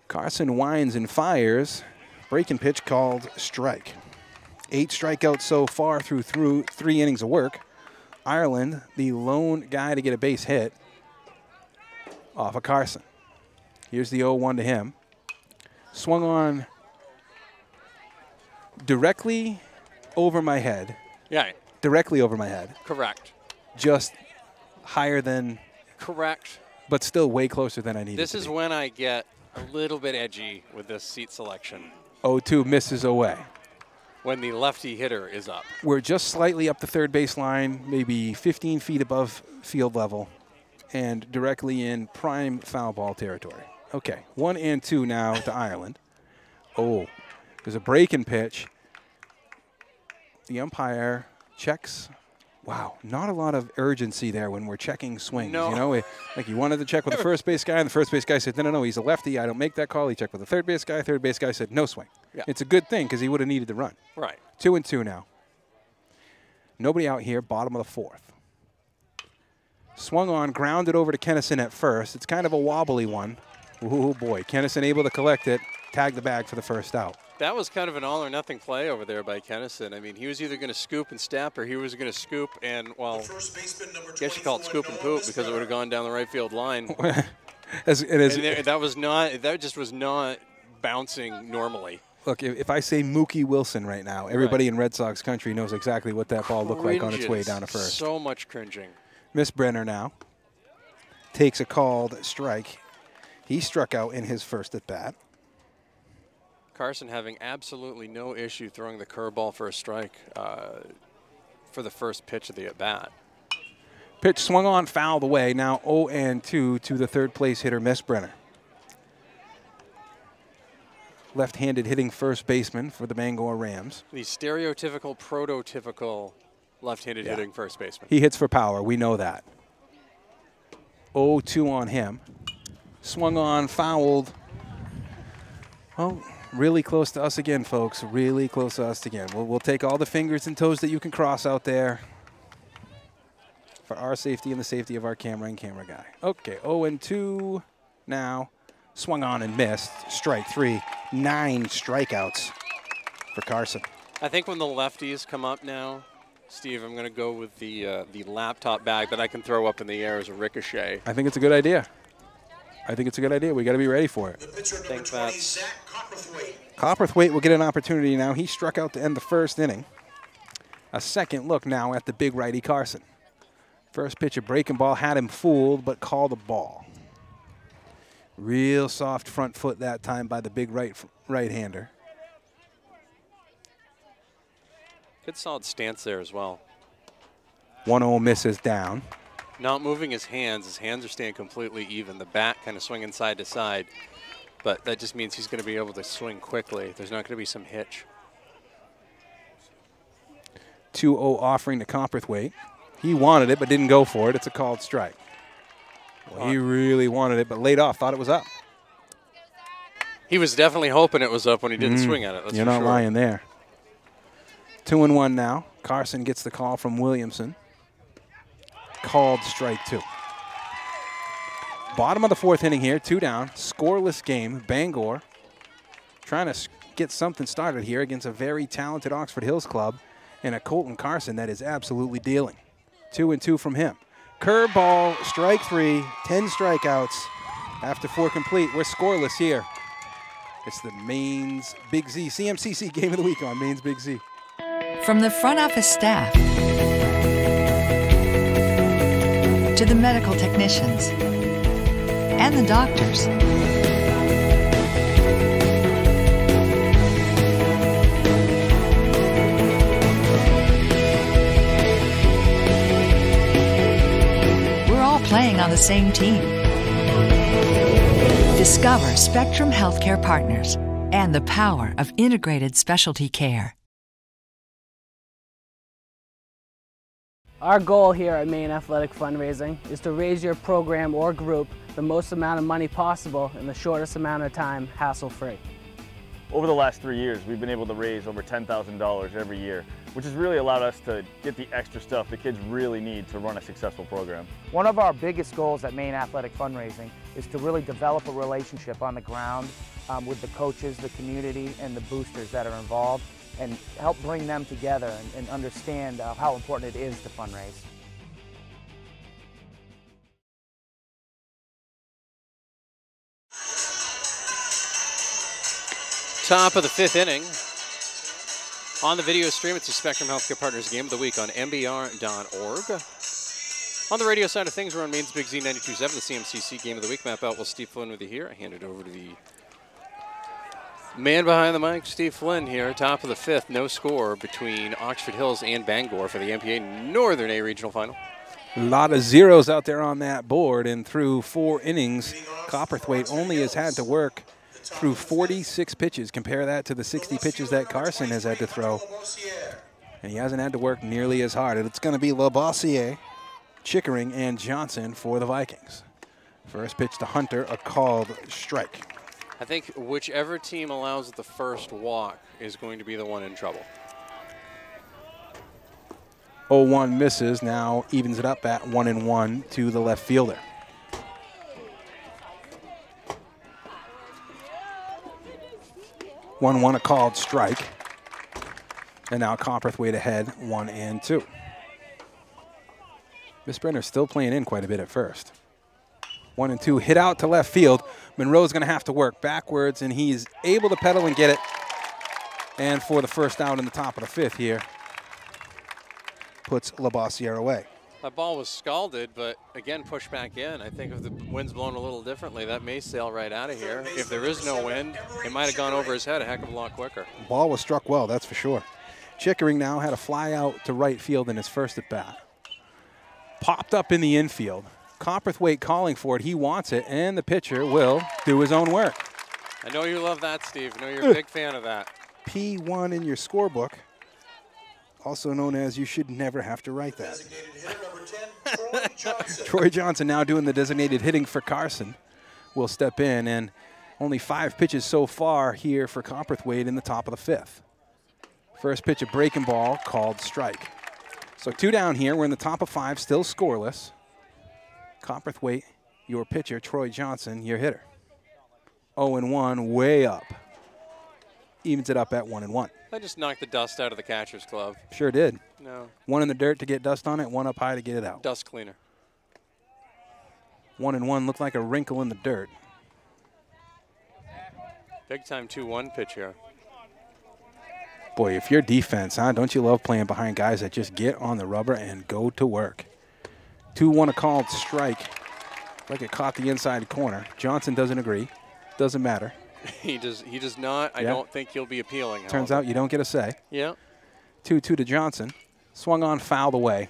Carson winds and fires. Breaking pitch called strike. 8 strikeouts so far through 3 innings of work. Ireland, the lone guy to get a base hit off of Carson. Here's the 0-1 to him. Swung on directly over my head. Yeah. Directly over my head. Correct. Just higher than. Correct. But still way closer than I needed. This is when I get a little bit edgy with this seat selection. 0-2 misses away. When the lefty hitter is up. We're just slightly up the third base line, maybe 15 feet above field level, and directly in prime foul ball territory. Okay, 1-2 now to Ireland. Oh, there's a breaking pitch. The umpire checks. Wow, not a lot of urgency there when we're checking swings. No. You know, like he wanted to check with the first base guy, and the first base guy said, no, he's a lefty. I don't make that call. He checked with the third base guy. Third base guy said, no swing. Yeah. It's a good thing because he would have needed to run. Right. 2-2 now. Nobody out here, bottom of the fourth. Swung on, grounded over to Kennison at first. It's kind of a wobbly one. Oh, boy. Kennison able to collect it, tag the bag for the first out. That was kind of an all-or-nothing play over there by Kennison. I mean, he was either going to scoop and step or he was going to scoop and, well, I guess you call it scoop and poop because it would have gone down the right field line. That just was not bouncing normally. Look, if I say Mookie Wilson right now, everybody in Red Sox country knows exactly what that ball looked like on its way down to first. So much cringing. Miss Brenner now takes a called strike. He struck out in his first at bat. Carson having absolutely no issue throwing the curveball for a strike for the first pitch of the at bat. Pitch swung on, fouled away. Now 0-2 to the third place hitter, Miss Brenner. Left-handed hitting first baseman for the Bangor Rams. The stereotypical, prototypical left-handed hitting first baseman. He hits for power. We know that. 0-2 on him. Swung on, fouled. Well, really close to us again, folks. Really close to us again. We'll take all the fingers and toes that you can cross out there for our safety and the safety of our camera and camera guy. Okay, 0-2 now. Swung on and missed. Strike 3. 9 strikeouts for Carson. I think when the lefties come up now, Steve, I'm going to go with the laptop bag that I can throw up in the air as a ricochet. I think it's a good idea. We got to be ready for it. I think that's Copperthwaite will get an opportunity now. He struck out to end the first inning. A second look now at the big righty Carson. First pitch, a breaking ball, had him fooled, but called a ball. Real soft front foot that time by the big right-hander. Good solid stance there as well. 1-0 misses down. Not moving his hands are staying completely even. The bat kind of swinging side to side, but that just means he's going to be able to swing quickly. There's not going to be some hitch. 2-0 offering to Copperthwaite. He wanted it, but didn't go for it. It's a called strike. Well, he really wanted it, but laid off. Thought it was up. He was definitely hoping it was up when he didn't swing at it. That's You're not lying there. 2-1 now. Carson gets the call from Williamson. Called strike 2. Bottom of the fourth inning here, 2 down. Scoreless game. Bangor trying to get something started here against a very talented Oxford Hills club. and a Colton Carson that is absolutely dealing. 2-2 from him. Curveball, strike 3, 10 strikeouts after 4 complete. We're scoreless here. It's the Maine's Big Z, CMCC Game of the Week on Maine's Big Z. From the front office staff to the medical technicians and the doctors, we're all playing on the same team. Discover Spectrum Healthcare Partners and the power of integrated specialty care. Our goal here at Maine Athletic Fundraising is to raise your program or group the most amount of money possible in the shortest amount of time, hassle-free. Over the last 3 years, we've been able to raise over $10,000 every year, which has really allowed us to get the extra stuff the kids really need to run a successful program. One of our biggest goals at Maine Athletic Fundraising is to really develop a relationship on the ground with the coaches, the community, and the boosters that are involved, and help bring them together and understand how important it is to fundraise. Top of the 5th inning. On the video stream, it's the Spectrum Healthcare Partners Game of the Week on MBR.org. On the radio side of things, we're on Maine's Big Z 92.7, the CMCC Game of the Week. Map out with Steve Flynn with you here. I hand it over to the man behind the mic, Steve Flynn here. Top of the 5th, no score between Oxford Hills and Bangor for the MPA Northern A Regional Final. A lot of zeros out there on that board, and through 4 innings, Copperthwaite only has had to work through 46 pitches. Compare that to the 60 pitches that Carson has had to throw. And he hasn't had to work nearly as hard. And it's going to be Labossiere, Chickering, and Johnson for the Vikings. First pitch to Hunter, a called strike. I think whichever team allows the first walk is going to be the one in trouble. 0-1 misses, now evens it up at 1-1 to the left fielder. One, a called strike. And now Copperthwaite ahead, 1-2. Miss Brenner's still playing in quite a bit at first. 1-2, hit out to left field. Monroe's going to have to work backwards, and he's able to pedal and get it. And for the first out in the top of the 5th here, puts Labossiere away. That ball was scalded, but again, pushed back in. I think if the wind's blown a little differently, that may sail right out of here. If there is no wind, it might have gone over his head a heck of a lot quicker. The ball was struck well, that's for sure. Chickering now had a fly out to right field in his first at bat. Popped up in the infield. Copperthwaite calling for it. He wants it, and the pitcher will do his own work. I know you love that, Steve. I know you're a big fan of that. P1 in your scorebook, also known as you should never have to write that. Troy Johnson now doing the designated hitting for Carson will step in, and only 5 pitches so far here for Copperthwaite in the top of the 5th. First pitch, a breaking ball called strike. So 2 down here. We're in the top of 5, still scoreless. Copperthwaite, your pitcher. Troy Johnson, your hitter. 0-1, way up. Evens it up at 1-1. I just knocked the dust out of the catcher's glove. Sure did. No. 1 in the dirt to get dust on it, 1 up high to get it out. Dust cleaner. 1-1 looked like a wrinkle in the dirt. Big time 2-1 pitch here. Boy, if you're defense, huh? Don't you love playing behind guys that just get on the rubber and go to work? 2-1 a called strike. Like it caught the inside corner. Johnson doesn't agree. Doesn't matter. He does not. I don't think he'll be appealing. Turns out you don't get a say. Yeah. 2-2 to Johnson. Swung on, fouled away.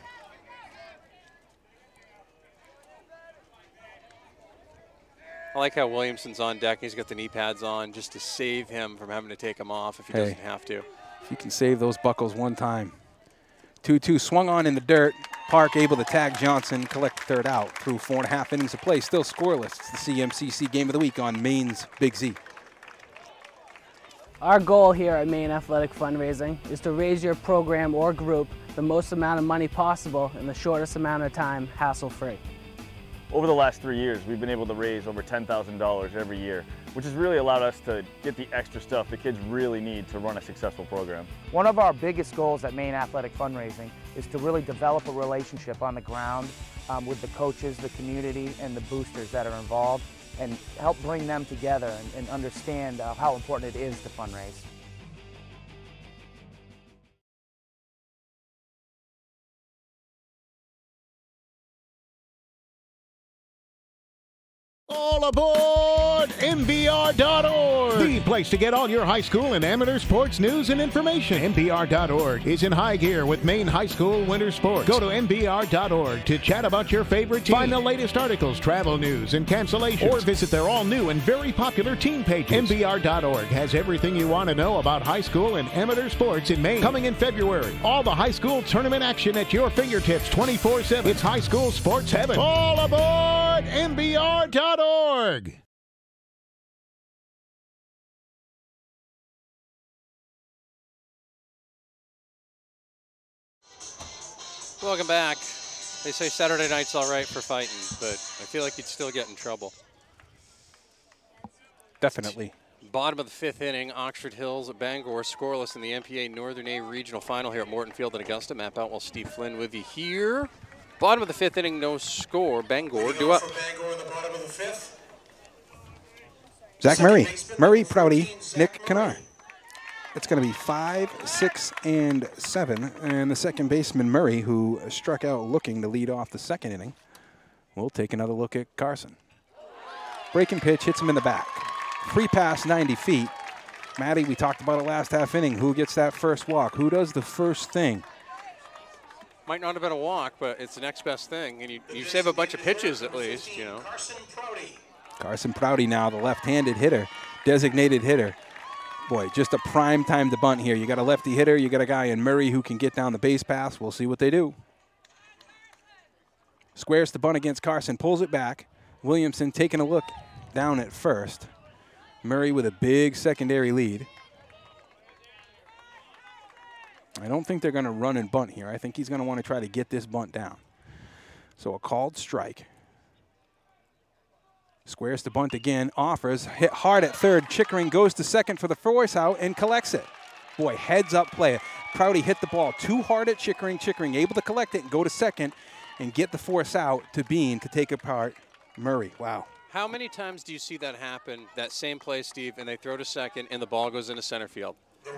I like how Williamson's on deck. He's got the knee pads on just to save him from having to take them off if he doesn't have to. If you can save those buckles one time. 2-2 swung on in the dirt. Park able to tag Johnson, collect the third out through 4.5 innings of play. Still scoreless. It's the CMCC Game of the Week on Maine's Big Z. Our goal here at Maine Athletic Fundraising is to raise your program or group the most amount of money possible in the shortest amount of time, hassle-free. Over the last 3 years, we've been able to raise over $10,000 every year, which has really allowed us to get the extra stuff the kids really need to run a successful program. One of our biggest goals at Maine Athletic Fundraising is to really develop a relationship on the ground with the coaches, the community, and the boosters that are involved, and help bring them together and understand how important it is to fundraise. All aboard MBR.org, the place to get all your high school and amateur sports news and information. MBR.org is in high gear with Maine high school winter sports. Go to MBR.org to chat about your favorite team. Find the latest articles, travel news, and cancellations, or visit their all-new and very popular team pages. MBR.org has everything you want to know about high school and amateur sports in Maine. Coming in February, all the high school tournament action at your fingertips 24/7. It's high school sports heaven. All aboard MBR.org. Welcome back. They say Saturday night's all right for fighting, but I feel like you'd still get in trouble. Definitely. Bottom of the 5th inning, Oxford Hills at Bangor scoreless in the MPA Northern A Regional Final here at Morton Field in Augusta. Map out while Steve Flynn with you here. Bottom of the 5th inning, no score. Bangor due up. Bangor in the bottom of the 5th. Zach Murray, Prouty, Nick Kennard. It's going to be 5, 6, and 7. And the second baseman, Murray, who struck out looking to lead off the second inning, will take another look at Carson. Breaking pitch, hits him in the back. Free pass, 90 feet. Maddie, we talked about it last half inning. Who gets that first walk? Who does the first thing? Might not have been a walk, but it's the next best thing. And you save a bunch of pitches at least, you know. Carson Prouty now, the left-handed hitter, designated hitter. Boy, just a prime time to bunt here. You got a lefty hitter, you got a guy in Murray who can get down the base pass. We'll see what they do. Squares the bunt against Carson, pulls it back. Williamson taking a look down at first. Murray with a big secondary lead. I don't think they're going to run and bunt here. I think he's going to want to try to get this bunt down. So a called strike. Squares the bunt again, offers, hit hard at third. Chickering goes to second for the force out and collects it. Boy, heads up play. Prouty hit the ball too hard at Chickering. Chickering able to collect it and go to second and get the force out to Bean to take apart Murray. Wow. How many times do you see that happen, that same play, Steve, and they throw to second and the ball goes into center field?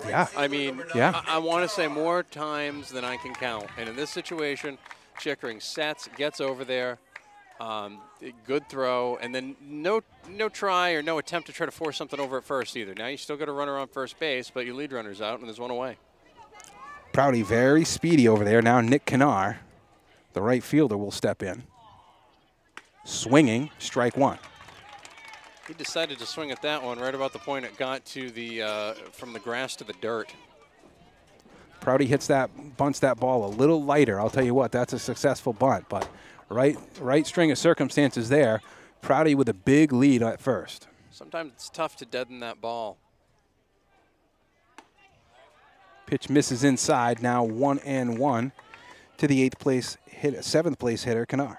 Yeah. I mean, yeah. I want to say more times than I can count. And in this situation, Chickering sets, gets over there. Good throw, and then no try or no attempt to try to force something over at first either. Now you still got a runner on first base, but your lead runner's out, and there's one away. Prouty very speedy over there. Now Nick Kennard, the right fielder, will step in. Swinging, strike one. He decided to swing at that one right about the point it got to the from the grass to the dirt. Prouty bunts that ball a little lighter. I'll tell you what, that's a successful bunt, but right string of circumstances there. Prouty with a big lead at first. Sometimes it's tough to deaden that ball. Pitch misses inside. Now 1-1 to the 7th place hitter, Kennard.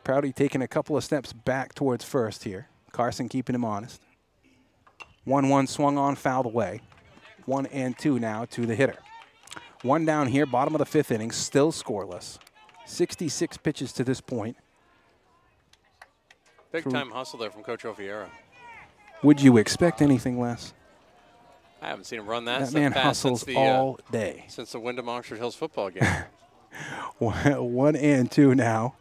Prouty taking a couple of steps back towards first here. Carson keeping him honest. 1-1 swung on, fouled away. 1-2 now to the hitter. One down here, bottom of the 5th inning, still scoreless. 66 pitches to this point. Big time hustle there from Coach Ofiera. Would you expect anything less? I haven't seen him run that man fast hustles since all day. Since the Wyndham Oxford Hills football game. 1-2 now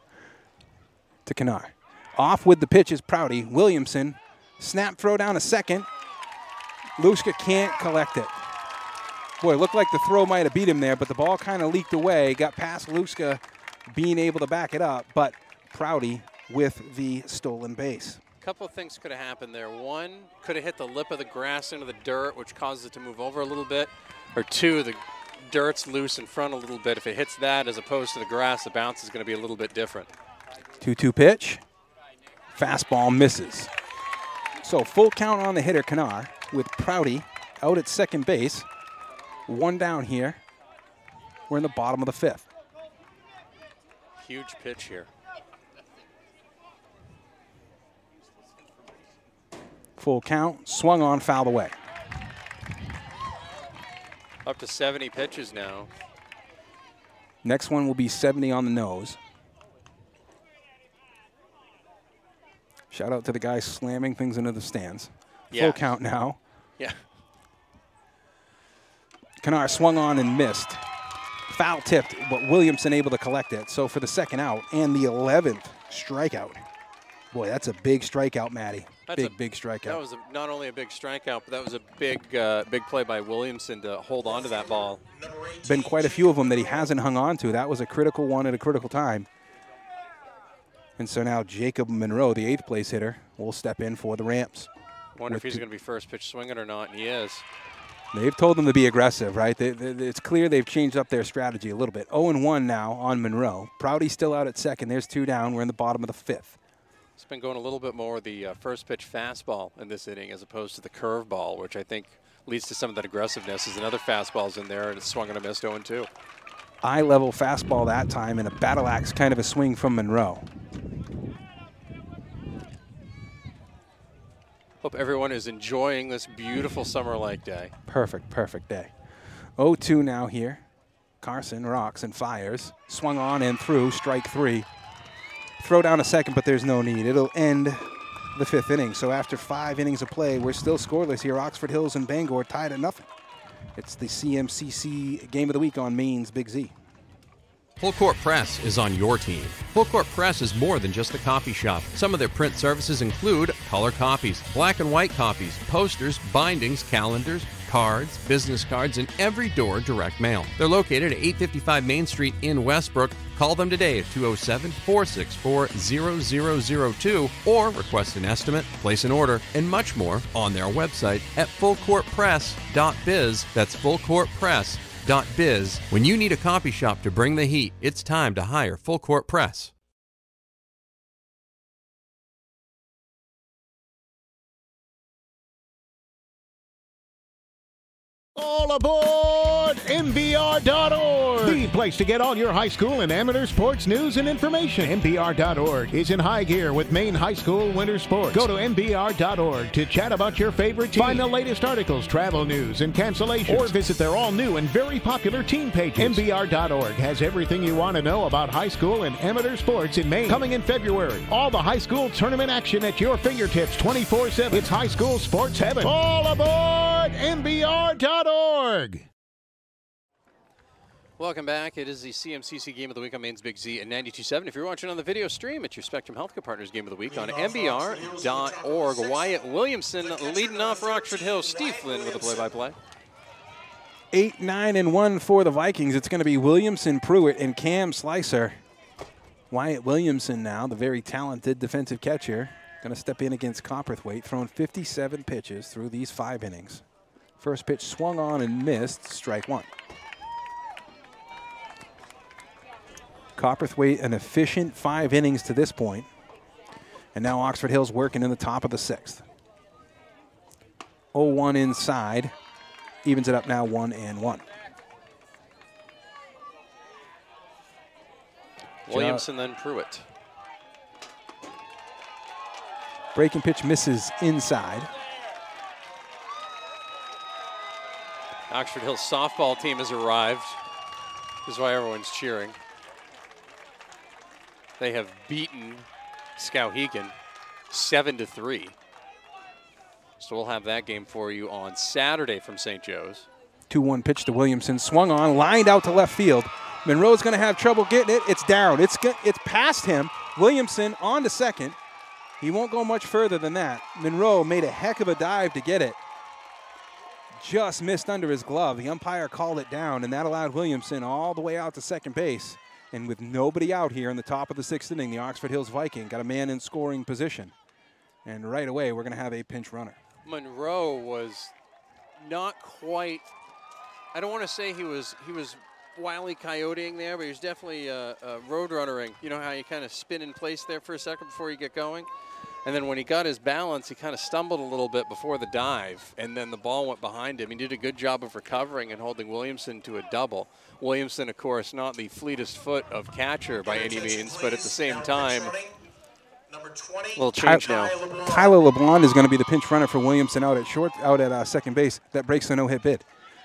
to Kennard. Off with the pitch is Prouty. Williamson, snap throw down to second. Luska can't collect it. Boy, it looked like the throw might have beat him there, but the ball kind of leaked away, got past Luska being able to back it up, but Prouty with the stolen base. A couple of things could have happened there. One, could have hit the lip of the grass into the dirt, which causes it to move over a little bit. Or two, the dirt's loose in front a little bit. If it hits that as opposed to the grass, the bounce is going to be a little bit different. 2-2 pitch. Fastball misses. So full count on the hitter, Kennard, with Prouty out at second base. One down here. We're in the bottom of the 5th. Huge pitch here. Full count, swung on, fouled away. Up to 70 pitches now. Next one will be 70 on the nose. Shout out to the guy slamming things into the stands. Yeah. Full count now. Yeah. Kennard swung on and missed. Foul tipped, but Williamson able to collect it. So for the second out and the 11th strikeout. Boy, that's a big strikeout, Matty. Big strikeout. That was not only a big strikeout, but that was a big play by Williamson to hold on to that ball. Been quite a few of them that he hasn't hung on to. That was a critical one at a critical time. And so now Jacob Monroe, the 8th place hitter, will step in for the Rams. Wonder if he's going to be first pitch swinging or not, and he is. They've told them to be aggressive, right? It's clear they've changed up their strategy a little bit. 0-1 now on Monroe. Prouty's still out at second. There's 2 down. We're in the bottom of the 5th. It's been going a little bit more the first pitch fastball in this inning as opposed to the curveball, which I think leads to some of that aggressiveness. There's another fastball's in there, and it's swung and a missed 0-2. Eye-level fastball that time, and a battle axe kind of a swing from Monroe. Hope everyone is enjoying this beautiful summer-like day. Perfect day. 0-2 now here. Carson rocks and fires. Swung on and through, strike 3. Throw down a second, but there's no need. It'll end the 5th inning. So after 5 innings of play, we're still scoreless here. Oxford Hills and Bangor tied at nothing. It's the CMCC Game of the Week on Maine's Big Z. Full Court Press is on your team. Full Court Press is more than just a coffee shop. Some of their print services include color copies, black and white copies, posters, bindings, calendars, cards, business cards, and every door direct mail. They're located at 855 Main Street in Westbrook. Call them today at 207-464-0002 or request an estimate, place an order, and much more on their website at fullcourtpress.biz. That's fullcourtpress.biz. When you need a copy shop to bring the heat, it's time to hire Full Court Press. All aboard MBR.org, the place to get all your high school and amateur sports news and information. MBR.org is in high gear with Maine high school winter sports. Go to MBR.org to chat about your favorite team. Find the latest articles, travel news, and cancellations, or visit their all-new and very popular team pages. MBR.org has everything you want to know about high school and amateur sports in Maine. Coming in February, all the high school tournament action at your fingertips 24/7. It's high school sports heaven. All aboard MBR.org. Welcome back. It is the CMCC Game of the Week on Maine's Big Z at 92.7. If you're watching on the video stream, it's your Spectrum Healthcare Partners Game of the Week on MBR.org. Wyatt Williamson leading off for Oxford Hills. Steve Flynn with the play-by-play. 8-9-1 for the Vikings. It's going to be Williamson, Pruitt, and Cam Slicer. Wyatt Williamson now, the very talented defensive catcher, going to step in against Copperthwaite, thrown 57 pitches through these 5 innings. First pitch swung on and missed, strike 1. Copperthwaite, an efficient 5 innings to this point. And now Oxford Hills working in the top of the 6th. 0-1 inside, evens it up now 1-1. Williamson, then Pruitt. Breaking pitch misses inside. Oxford Hills softball team has arrived. This is why everyone's cheering. They have beaten Skowhegan 7-3. So we'll have that game for you on Saturday from St. Joe's. 2-1 pitch to Williamson, swung on, lined out to left field. Monroe's going to have trouble getting it. It's down. It's past him. Williamson on to second. He won't go much further than that. Monroe made a heck of a dive to get it. Just missed under his glove. The umpire called it down, and that allowed Williamson all the way out to second base. And with nobody out here in the top of the 6th inning, the Oxford Hills Viking got a man in scoring position. And right away, we're going to have a pinch runner. Monroe was not quite, I don't want to say he was Wile E. Coyoteing there, but he was definitely road runnering. You know how you kind of spin in place there for a second before you get going? And then when he got his balance, he kind of stumbled a little bit before the dive, and then the ball went behind him. He did a good job of recovering and holding Williamson to a double. Williamson, of course, not the fleetest foot of catcher by any means, but at the same time, a little change now. Tyler LeBlanc is going to be the pinch runner for Williamson out at second base. That breaks the no-hit bid.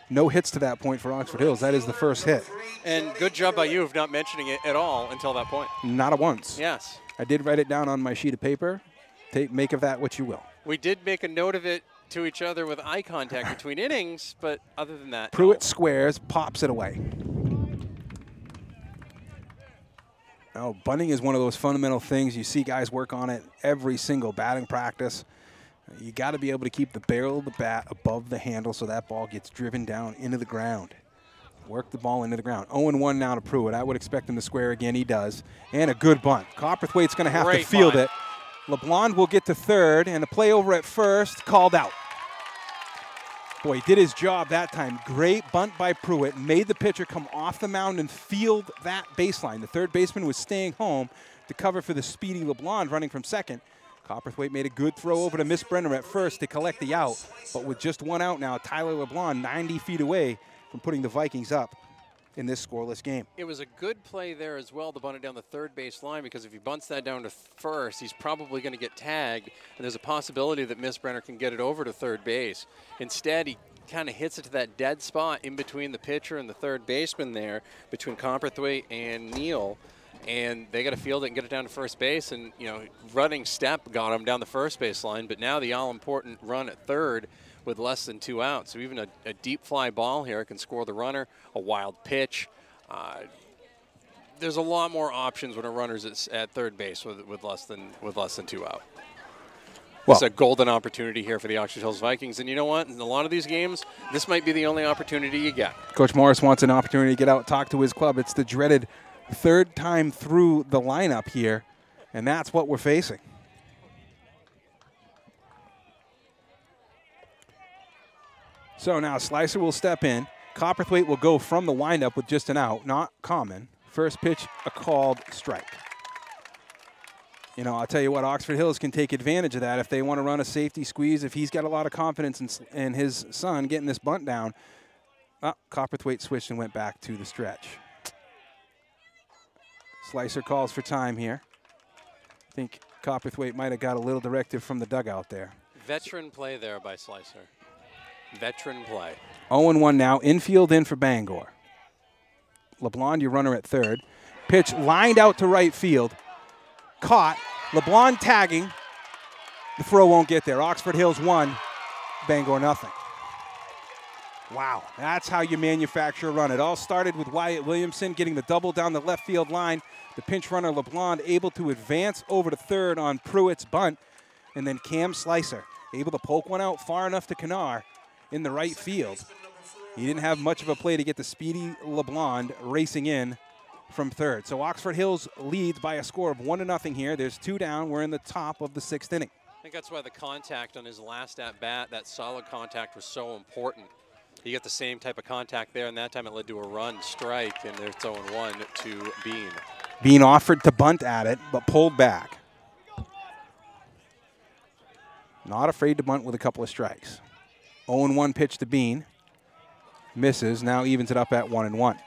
No hits to that point for Oxford Hills. That is the first hit. And good job by you of not mentioning it at all until that point. Not a once. Yes. I did write it down on my sheet of paper. Make of that what you will. We did make a note of it to each other with eye contact between innings, but other than that, Pruitt squares, pops it away. Oh, bunting is one of those fundamental things. You see guys work on it every single batting practice. You got to be able to keep the barrel of the bat above the handle so that ball gets driven down into the ground. Work the ball into the ground. 0-1 now to Pruitt. I would expect him to square again. He does. And a good bunt. Copperthwaite's going to have to field it. LeBlanc will get to third, and a play over at first, called out. Boy, he did his job that time. Great bunt by Pruitt. Made the pitcher come off the mound and field that baseline. The third baseman was staying home to cover for the speedy LeBlanc running from second. Copperthwaite made a good throw over to Miss Brenner at first to collect the out. But with just one out now, Tyler LeBlanc 90 feet away from putting the Vikings up in this scoreless game. It was a good play there as well to bunt it down the third base line, because if he bunts that down to first, he's probably going to get tagged, and there's a possibility that Miss Brenner can get it over to third base. Instead, he kind of hits it to that dead spot in between the pitcher and the third baseman there, between Copperthwaite and Neal, and they got to field it and get it down to first base, and, you know, running step got him down the first base line, but now the all-important run at third with less than 2 outs. So even a deep fly ball here can score the runner, a wild pitch. There's a lot more options when a runner's at third base with less than 2 out. Well, it's a golden opportunity here for the Oxford Hills Vikings. And you know what? In a lot of these games, this might be the only opportunity you get. Coach Morris wants an opportunity to get out, talk to his club. It's the dreaded third time through the lineup here, and that's what we're facing. So now Slicer will step in. Copperthwaite will go from the windup with just an out. Not common. First pitch, a called strike. You know, I'll tell you what, Oxford Hills can take advantage of that if they want to run a safety squeeze. If he's got a lot of confidence in his son getting this bunt down. Copperthwaite switched and went back to the stretch. Slicer calls for time here. I think Copperthwaite might have got a little directive from the dugout there. Veteran play there by Slicer. Veteran play. 0-1 now. Infield in for Bangor. LeBlanc, your runner at third. Pitch lined out to right field. Caught. LeBlanc tagging. The throw won't get there. Oxford Hills 1, Bangor nothing. Wow, that's how you manufacture a run. It all started with Wyatt Williamson getting the double down the left field line. The pinch runner LeBlanc able to advance over to third on Pruitt's bunt. And then Cam Slicer able to poke one out far enough to Kanar in the right field. He didn't have much of a play to get the speedy LeBlanc racing in from third. So Oxford Hills leads by a score of 1-0 here. There's 2 down. We're in the top of the 6th inning. I think that's why the contact on his last at-bat, that solid contact, was so important. You get the same type of contact there, and that time it led to a run strike, and there's 0-1 to Bean. Bean offered to bunt at it, but pulled back. Not afraid to bunt with a couple of strikes. 0-1 pitch to Bean. Misses, now evens it up at 1-1.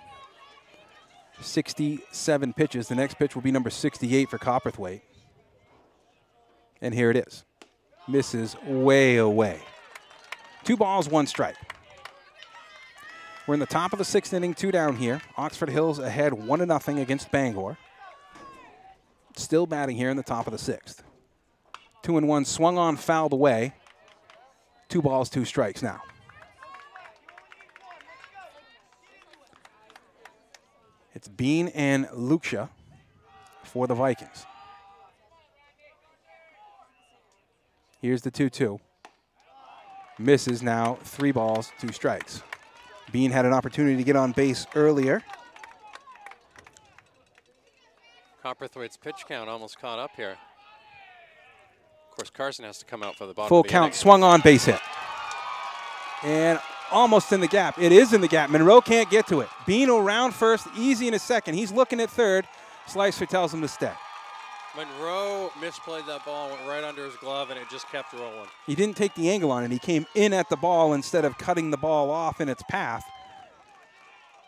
67 pitches. The next pitch will be number 68 for Copperthwaite. And here it is. Misses way away. 2 balls, 1 strike. We're in the top of the 6th inning, 2 down here. Oxford Hills ahead 1-0 against Bangor. Still batting here in the top of the 6th. 2-1 swung on, fouled away. 2 balls, 2 strikes now. It's Bean and Luksha for the Vikings. Here's the 2-2. Misses now, 3 balls, 2 strikes. Bean had an opportunity to get on base earlier. Copperthwaite's pitch count almost caught up here. Of course, Carson has to come out for the bottom Full of the count, inning. swung on, base hit. And almost in the gap. It is in the gap. Monroe can't get to it. Bean around first, easy in a second. He's looking at third. Slicer tells him to stay. Monroe misplayed that ball, went right under his glove, and it just kept rolling. He didn't take the angle on it. He came in at the ball instead of cutting the ball off in its path.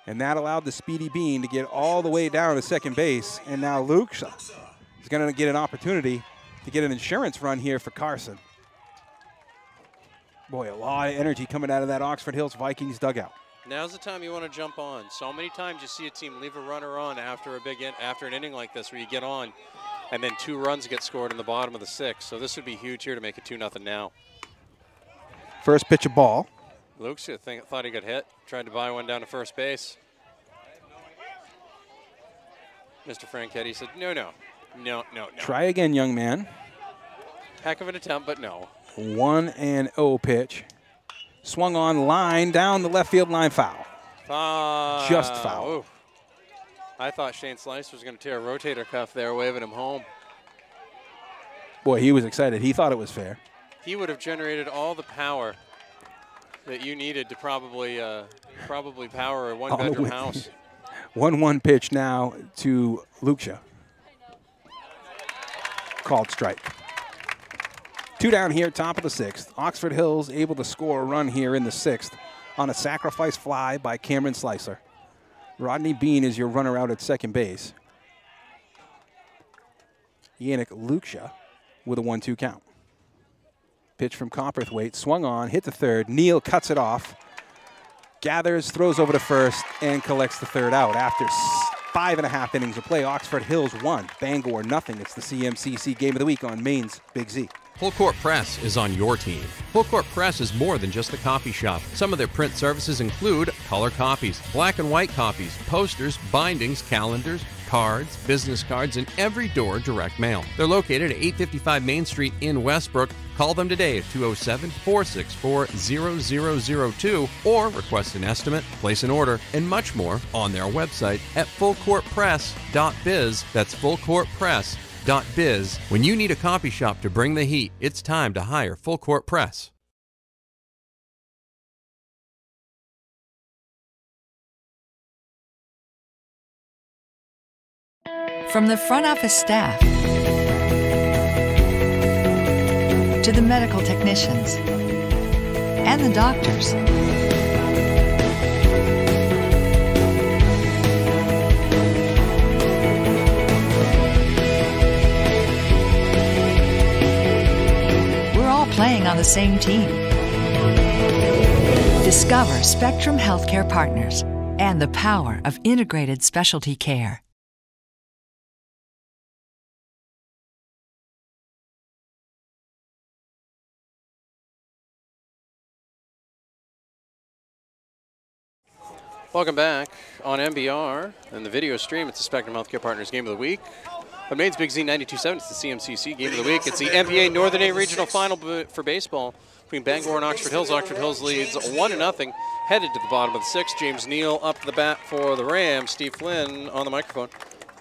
And that allowed the Speedy Bean to get all the way down to second base. And now Luke is going to get an opportunity to get an insurance run here for Carson. Boy, a lot of energy coming out of that Oxford Hills Vikings dugout. Now's the time you want to jump on. So many times you see a team leave a runner on after an inning like this where you get on, and then 2 runs get scored in the bottom of the 6th. So this would be huge here to make it 2-0 now. First pitch of ball. Luke's thought he got hit. Tried to buy one down to first base. Mr. Franchetti said, no. Try again, young man. Heck of an attempt, but no. 1-0 pitch. Swung on line, down the left field line, foul. Just foul. Ooh. I thought Shane Slice was going to tear a rotator cuff there, waving him home. Boy, he was excited. He thought it was fair. He would have generated all the power that you needed to probably power a one-bedroom house. 1-1 pitch now to Lucia. Called strike. 2 down here, top of the 6th. Oxford Hills able to score a run here in the 6th on a sacrifice fly by Cameron Slicer. Rodney Bean is your runner out at second base. Yannick Lucia with a 1-2 count. Pitch from Copperthwaite, swung on, hit the third. Neal cuts it off, gathers, throws over to first, and collects the third out. After 5.5 innings of play, Oxford Hills 1, Bangor nothing. It's the CMCC Game of the Week on Maine's Big Z. Full Court Press is on your team. Full Court Press is more than just a coffee shop. Some of their print services include color copies, black and white copies, posters, bindings, calendars, cards, business cards, and every door direct mail. They're located at 855 Main Street in Westbrook. Call them today at 207-464-0002 or request an estimate, place an order, and much more on their website at fullcourtpress.biz. That's fullcourtpress.biz. When you need a copy shop to bring the heat, it's time to hire Full Court Press. From the front office staff to the medical technicians and the doctors, we're all playing on the same team. Discover Spectrum Healthcare Partners and the power of integrated specialty care. Welcome back on MBR and the video stream. It's the Spectrum Healthcare Partners Game of the Week. On Maine's Big Z 92.7, it's the CMCC Game of the Week. It's the MPA Northern A Regional Final for baseball between Bangor and Oxford Hills. Oxford Hills leads 1-0, headed to the bottom of the 6th. James Neal up to the bat for the Rams. Steve Flynn on the microphone.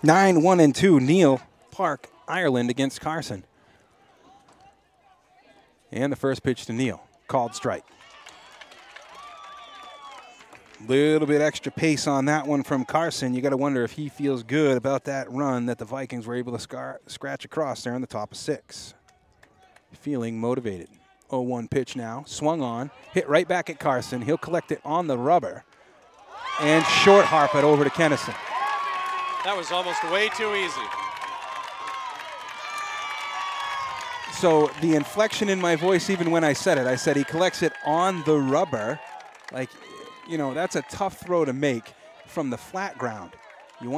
9-1-2, Neal Park, Ireland against Carson. And the first pitch to Neal, called strike. Little bit extra pace on that one from Carson. You got to wonder if he feels good about that run that the Vikings were able to scratch across there on the top of 6. Feeling motivated. 0-1 pitch now, swung on, hit right back at Carson. He'll collect it on the rubber and short harp it over to Kennison. That was almost way too easy. So the inflection in my voice, even when I said it, I said he collects it on the rubber. Like, you know, that's a tough throw to make from the flat ground. You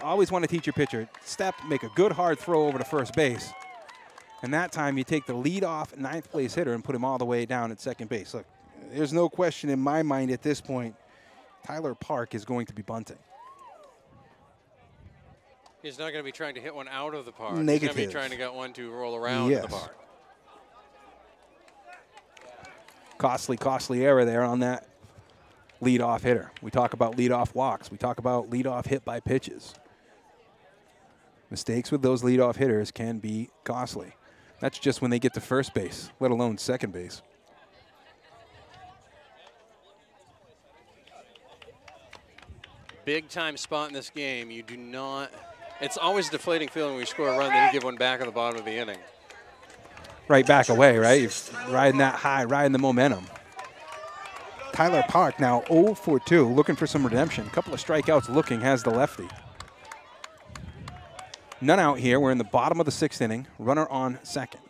always want to teach your pitcher, step, make a good hard throw over to first base. And that time you take the leadoff 9th place hitter and put him all the way down at second base. Look, there's no question in my mind at this point, Tyler Park is going to be bunting. He's not going to be trying to hit one out of the park. Negative. He's going to be trying to get one to roll around in the park. Costly error there on that leadoff hitter. We talk about leadoff walks. We talk about leadoff hit by pitches. Mistakes with those leadoff hitters can be costly. That's just when they get to first base, let alone second base. Big time spot in this game. You do not It's always a deflating feeling when you score a run, then you give one back at the bottom of the inning. Right back away, right? You're riding that high, riding the momentum. Tyler Park now 0 for 2, looking for some redemption. A couple of strikeouts looking, has the lefty. None out here. We're in the bottom of the 6th inning. Runner on second.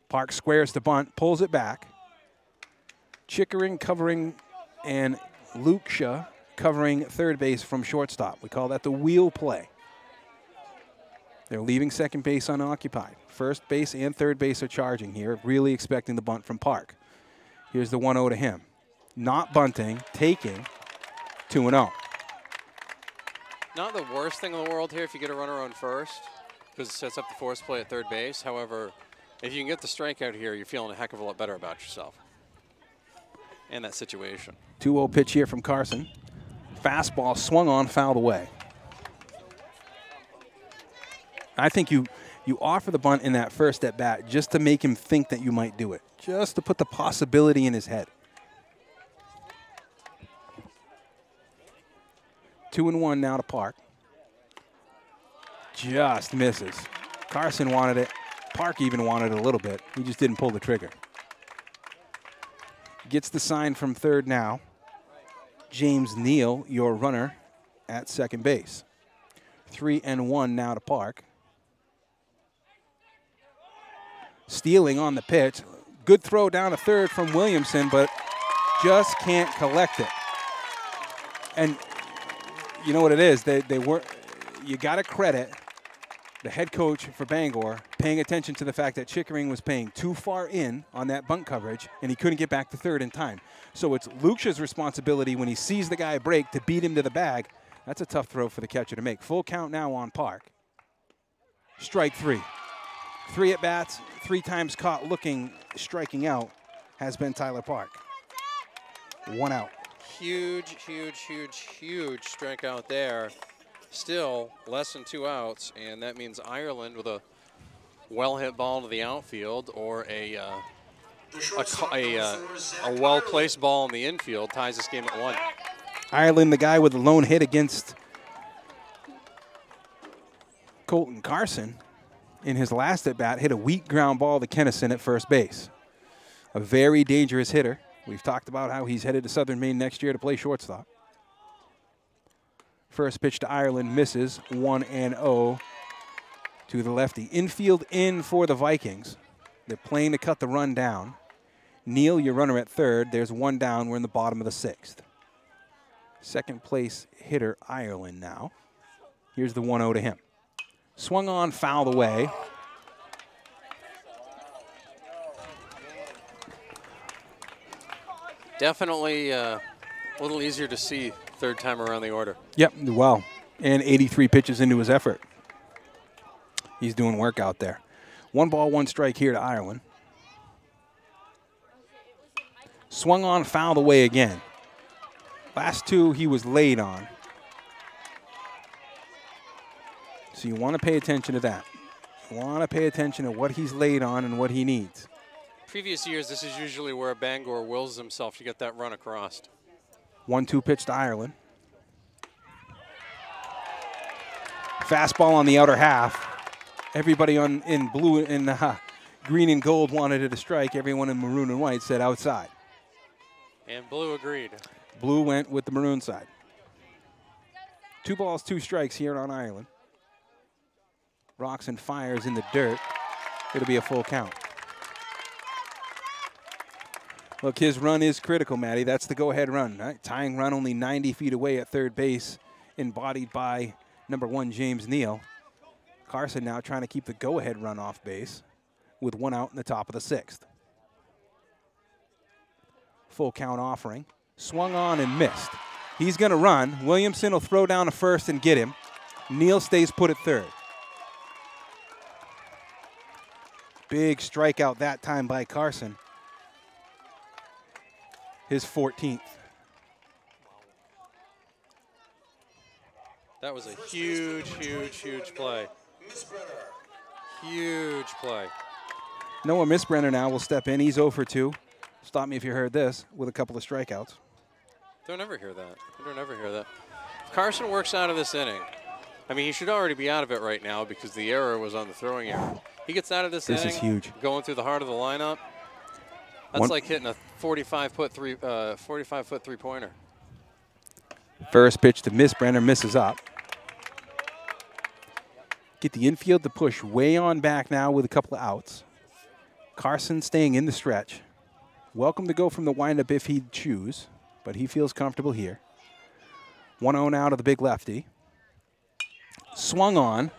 Park squares the bunt, pulls it back. Chickering covering and Luksha covering third base from shortstop. We call that the wheel play. They're leaving second base unoccupied. First base and third base are charging here, really expecting the bunt from Park. Here's the 1-0 to him. Not bunting, taking 2-0. Not the worst thing in the world here if you get a runner on first, because it sets up the force play at third base. However, if you can get the strikeout here, you're feeling a heck of a lot better about yourself and that situation. 2-0 pitch here from Carson. Fastball swung on, fouled away. I think you offer the bunt in that first at bat just to make him think that you might do it, just to put the possibility in his head. 2-1 now to Park. Just misses. Carson wanted it. Park even wanted it a little bit. He just didn't pull the trigger. Gets the sign from third now. James Neal, your runner at second base. 3-1 now to Park. Stealing on the pitch. Good throw down to third from Williamson, but just can't collect it. And you know what it is? They were. You got to credit the head coach for Bangor paying attention to the fact that Chickering was paying too far in on that bunt coverage, and he couldn't get back to third in time. So it's Luksha's responsibility when he sees the guy break to beat him to the bag. That's a tough throw for the catcher to make. Full count now on Park. Strike 3. 3 at bats, 3 times caught looking, striking out, has been Tyler Park. 1 out. Huge, huge, huge, huge strikeout there. Still less than 2 outs, and that means Ireland with a well-hit ball to the outfield or a well-placed ball in the infield ties this game at 1. Ireland, the guy with the lone hit against Colton Carson in his last at-bat, hit a weak ground ball to Kennison at first base. A very dangerous hitter. We've talked about how he's headed to Southern Maine next year to play shortstop. First pitch to Ireland misses, 1-0 to the lefty. Infield in for the Vikings. They're playing to cut the run down. Neal, your runner at third. There's 1 down. We're in the bottom of the 6th. Second place hitter, Ireland now. Here's the 1-0 to him. Swung on, fouled away. Definitely a little easier to see third time around the order. Yep, well, and 83 pitches into his effort. He's doing work out there. 1 ball, 1 strike here to Ireland. Swung on, fouled away again. Last 2 he was laid on. So you want to pay attention to that. You want to pay attention to what he's laid on and what he needs. Previous years, this is usually where Bangor wills himself to get that run across. 1-2 pitch to Ireland. Fastball on the outer half. Everybody in blue and green and gold wanted it a strike. Everyone in maroon and white said outside. And blue agreed. Blue went with the maroon side. 2 balls, 2 strikes here on Ireland. Rocks and fires in the dirt. It'll be a full count. Look, his run is critical, Matty. That's the go-ahead run. Right? Tying run only 90 feet away at third base, embodied by number 1, James Neal. Carson now trying to keep the go-ahead run off base with 1 out in the top of the 6th. Full count offering. Swung on and missed. He's going to run. Williamson will throw down to first and get him. Neal stays put at third. Big strikeout that time by Carson. His 14th. That was a huge, huge, huge play. Huge play. Noah Misbrenner now will step in. He's 0 for 2. Stop me if you heard this, with a couple of strikeouts. Don't ever hear that. I don't ever hear that. If Carson works out of this inning, I mean, he should already be out of it right now because the error was on the throwing error. He gets out of this inning, is huge. Going through the heart of the lineup. That's like hitting a 45-foot three-pointer. First pitch to miss. Brenner misses up. Get the infield to push way on back now with a couple of outs. Carson staying in the stretch. Welcome to go from the windup if he'd choose, but he feels comfortable here. 1-0 now to the big lefty. Swung on.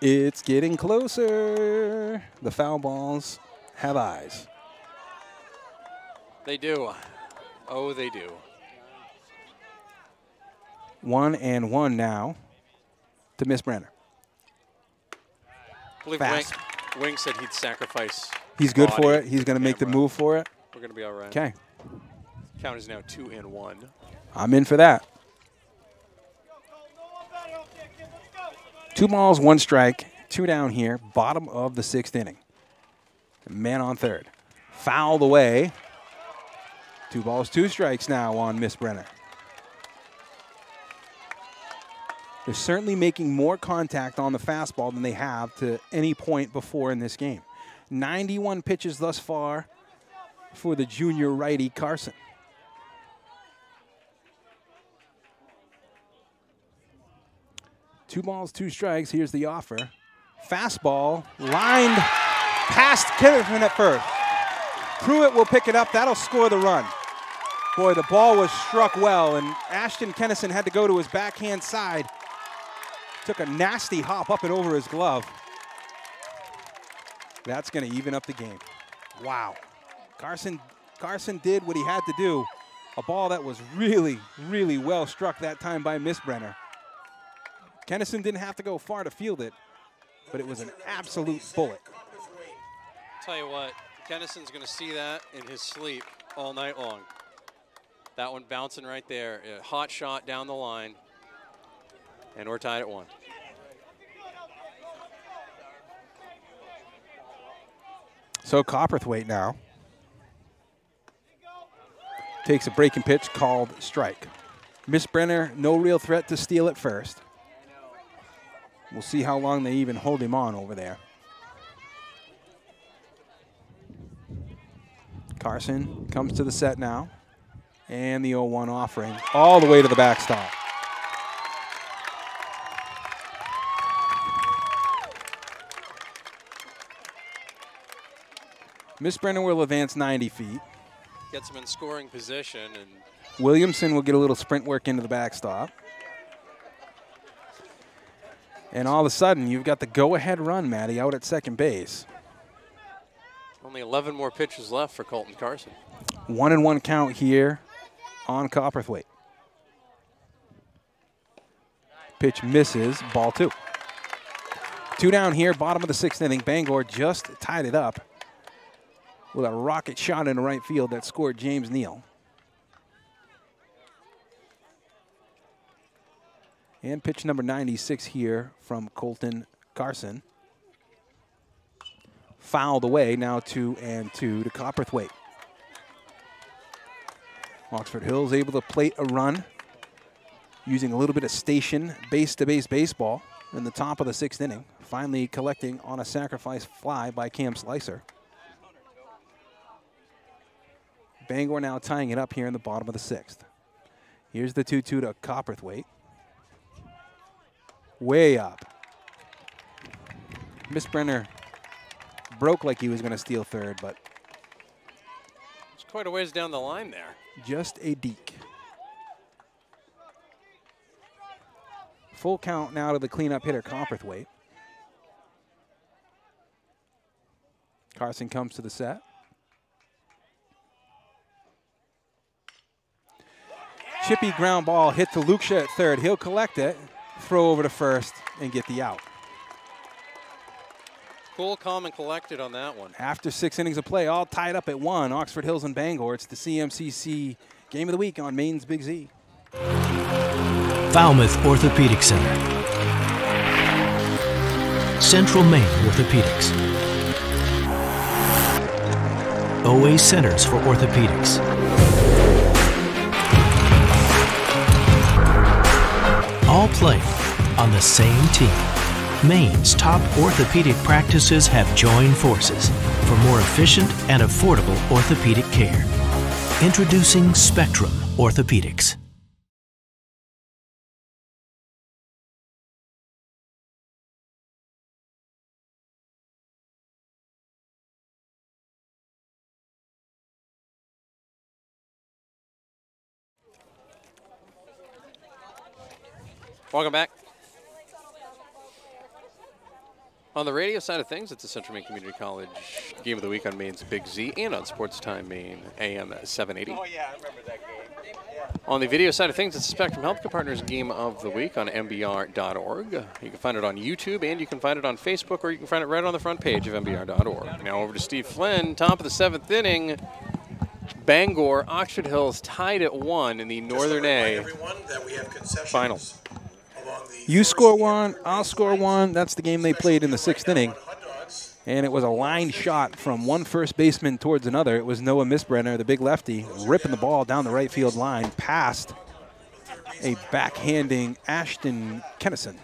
It's getting closer. The foul balls have eyes. They do. Oh, they do. 1-1 now to Miss Brenner. I believe Wing said he'd sacrifice. He's good for it. He's going to make the move for it. We're going to be all right. Okay. Count is now 2-1. I'm in for that. 2 balls, 1 strike, 2 down here, bottom of the 6th inning. Man on third. Fouled away. 2 balls, 2 strikes now on Miss Brenner. They're certainly making more contact on the fastball than they have to any point before in this game. 91 pitches thus far for the junior righty Carson. Two balls, 2 strikes. Here's the offer. Fastball lined past Kennison at first. Pruitt will pick it up. That'll score the run. Boy, the ball was struck well, and Ashton Kennison had to go to his backhand side. Took a nasty hop up and over his glove. That's going to even up the game. Wow. Carson did what he had to do. A ball that was really, really well struck that time by Miss Brenner. Kennison didn't have to go far to field it, but it was an absolute bullet. Tell you what, Kennison's going to see that in his sleep all night long. That one bouncing right there. A hot shot down the line. And we're tied at 1. So Copperthwaite now takes a breaking pitch called strike. Miss Brenner, no real threat to steal at first. We'll see how long they even hold him on over there. Carson comes to the set now. And the 0-1 offering all the way to the backstop. Miss Brenner will advance 90 feet. Gets him in scoring position. And Williamson will get a little sprint work into the backstop. And all of a sudden, you've got the go-ahead run, Matty, out at second base. Only 11 more pitches left for Colton Carson. 1-1 count here on Copperthwaite. Pitch misses, ball 2. 2 down here, bottom of the 6th inning. Bangor just tied it up with a rocket shot in the right field that scored James Neal. And pitch number 96 here from Colton Carson. Fouled away, now 2-2 to Copperthwaite. Oxford Hills able to plate a run using a little bit of station base-to-base baseball in the top of the 6th inning, finally collecting on a sacrifice fly by Cam Slicer. Bangor now tying it up here in the bottom of the 6th. Here's the 2-2 to Copperthwaite. Way up. Miss Brenner broke like he was going to steal third, but it's quite a ways down the line there. Just a deke. Full count now to the cleanup hitter, Copperthwaite. Carson comes to the set. Chippy ground ball hit to Luksha at third. He'll collect it, throw over to first, and get the out. Cool, calm, and collected on that one. After 6 innings of play, all tied up at 1. Oxford Hills and Bangor. It's the CMCC Game of the Week on Maine's Big Z. Falmouth Orthopedic Center. Central Maine Orthopedics. OA Centers for Orthopedics. All play on the same team. Maine's top orthopedic practices have joined forces for more efficient and affordable orthopedic care. Introducing Spectrum Orthopedics. Welcome back. On the radio side of things, it's the Central Maine Community College Game of the Week on Maine's Big Z and on Sports Time Maine AM 780. Oh, yeah, I remember that game. Yeah. On the video side of things, it's the Spectrum Healthcare Partners Game of the Week on MBR.org. You can find it on YouTube, and you can find it on Facebook, or you can find it right on the front page of MBR.org. Now over to Steve Flynn, top of the 7th inning. Bangor, Oxford Hills tied at 1 in the Northern A final. You score one, I'll score one. That's the game they played in the 6th inning. And it was a line shot from one first baseman towards another. It was Noah Misbrenner, the big lefty, ripping the ball down the right field line past a backhanding Ashton Kennison.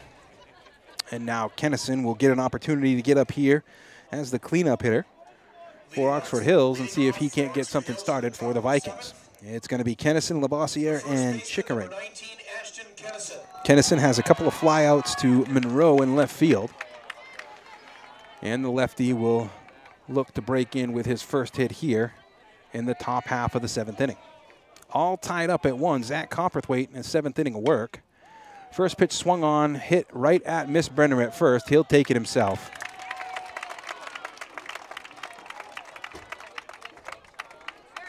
And now Kennison will get an opportunity to get up here as the cleanup hitter for Oxford Hills and see if he can't get something started for the Vikings. It's going to be Kennison, Labossiere, and Chickering. Kennison has a couple of flyouts to Monroe in left field. And the lefty will look to break in with his first hit here in the top half of the 7th inning. All tied up at 1. Zach Copperthwaite in his 7th inning of work. First pitch swung on, hit right at Misbrenner at first. He'll take it himself.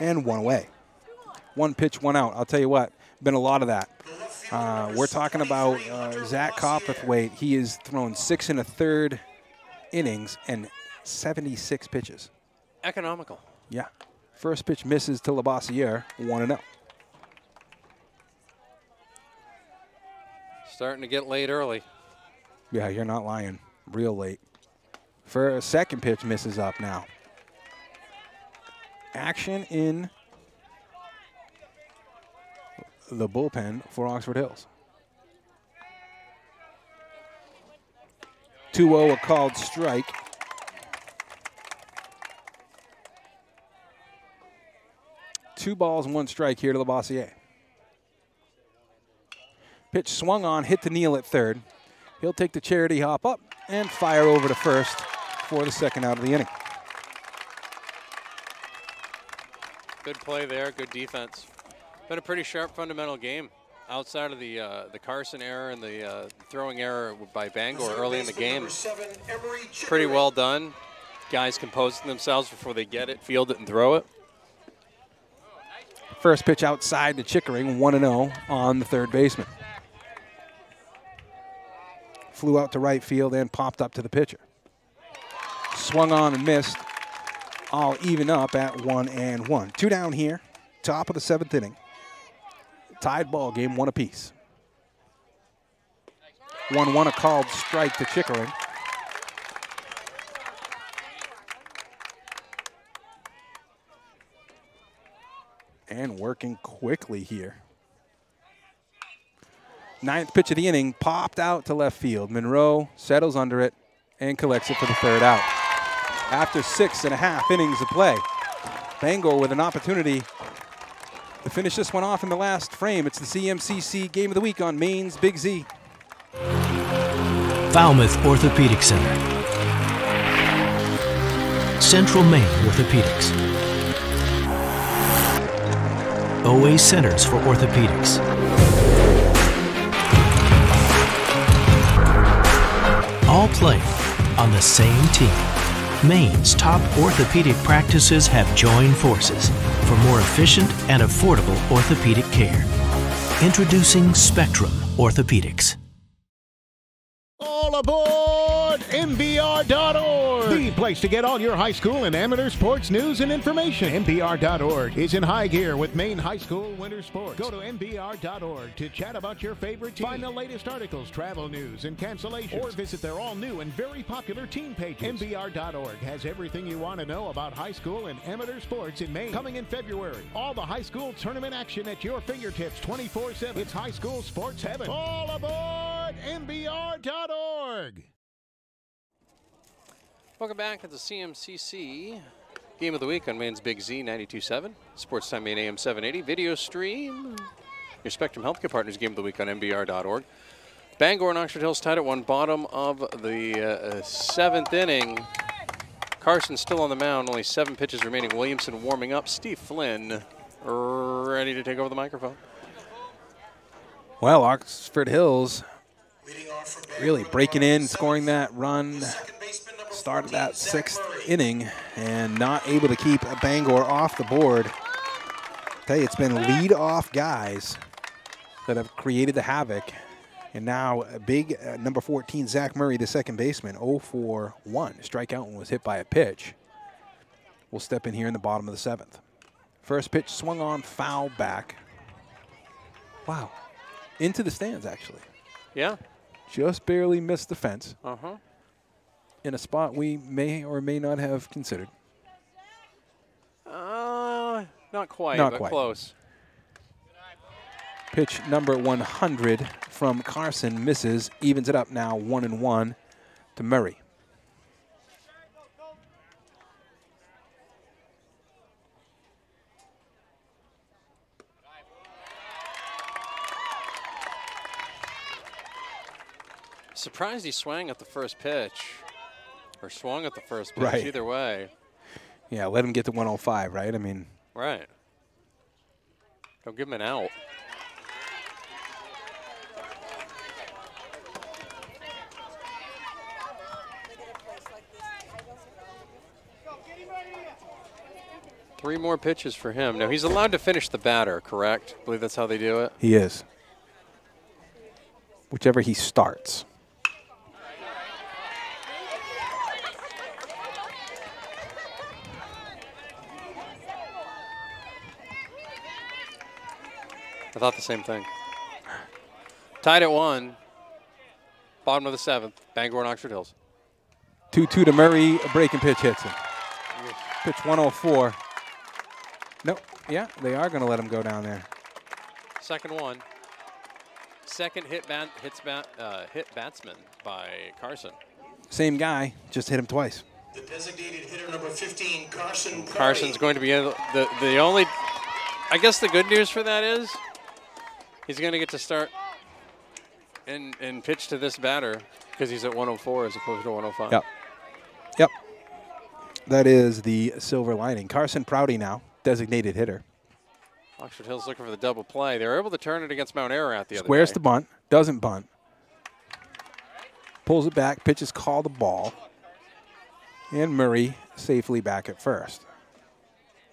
And one away. One pitch, one out. I'll tell you what, been a lot of that. We're talking about Zach Copperthwaite. He has thrown 6 1/3 innings and 76 pitches. Economical. Yeah. First pitch misses to Labossiere, 1-0. Starting to get late early. Yeah, you're not lying. Real late. For a second pitch misses up now. Action in the bullpen for Oxford Hills. 2-0, a called strike. Two balls and one strike here to Labossiere. Pitch swung on, hit to Neal at third. He'll take the charity hop up and fire over to first for the second out of the inning. Good play there, good defense. Been a pretty sharp fundamental game. Outside of the Carson error and the throwing error by Bangor early in the game. Pretty well done. Guys composing themselves before they get it, field it, and throw it. First pitch outside to Chickering, 1-0 on the third baseman. Flew out to right field and popped up to the pitcher. Swung on and missed. All even up at 1-1. 2 down here, top of the 7th inning. Tied ball game, 1 apiece. 1-1, a called strike to Chickering. And working quickly here. 9th pitch of the inning, popped out to left field. Monroe settles under it and collects it for the third out. After 6.5 innings of play, Bangor with an opportunity to finish this one off in the last frame. It's the CMCC Game of the Week on Maine's Big Z. Falmouth Orthopedic Center. Central Maine Orthopedics. OA Centers for Orthopedics. All play on the same team. Maine's top orthopedic practices have joined forces for more efficient and affordable orthopedic care. Introducing Spectrum Orthopedics. All All aboard MBR.org, the place to get all your high school and amateur sports news and information. MBR.org is in high gear with Maine high school winter sports. Go to MBR.org to chat about your favorite team. Find the latest articles, travel news, and cancellations, or visit their all-new and very popular team pages. MBR.org has everything you want to know about high school and amateur sports in Maine. Coming in February, all the high school tournament action at your fingertips 24/7. It's high school sports heaven. All aboard MBR.org. Welcome back to the CMCC Game of the Week on Maine's Big Z 92.7, Sports Time Maine AM 780, video stream. Your Spectrum Healthcare Partners Game of the Week on MBR.org. Bangor and Oxford Hills tied at one, bottom of the seventh inning. Carson still on the mound, only 7 pitches remaining. Williamson warming up. Steve Flynn ready to take over the microphone. Well, Oxford Hills really breaking in, scoring that run, started that 6th inning, and not able to keep Bangor off the board. I tell you, it's been lead-off guys that have created the havoc. And now a big number 14, Zach Murray, the second baseman, 0-for-1. Strikeout and was hit by a pitch. Will step in here in the bottom of the 7th. First pitch swung on, foul back. Wow. Into the stands, actually. Yeah. Just barely missed the fence. Uh-huh. In a spot we may or may not have considered. Not quite, not but quite. Close. Pitch number 100 from Carson misses, evens it up now 1-1 to Murray. Surprised he swung at the first pitch, or swung at the first pitch, right. Either way. Yeah, let him get to 105, right? I mean. Right. Don't give him an out. Three more pitches for him. Now, he's allowed to finish the batter, correct? I believe that's how they do it. He is. Whichever he starts. I thought the same thing. Tied at 1. Bottom of the 7th. Bangor and Oxford Hills. 2-2 to Murray. A breaking pitch hits him. Pitch 104. Nope. Yeah, they are going to let him go down there. Second one. Second hit batsman by Carson. Same guy, just hit him twice. The designated hitter number 15, Carson. Carson's going to be the only. I guess the good news for that is he's going to get to start and pitch to this batter because he's at 104 as opposed to 105. Yep. Yep. That is the silver lining. Carson Prouty now, designated hitter. Oxford Hills looking for the double play. They were able to turn it against Mount Ararat the other day. Squares the bunt, doesn't bunt. Pulls it back, pitches called the ball. And Murray safely back at first.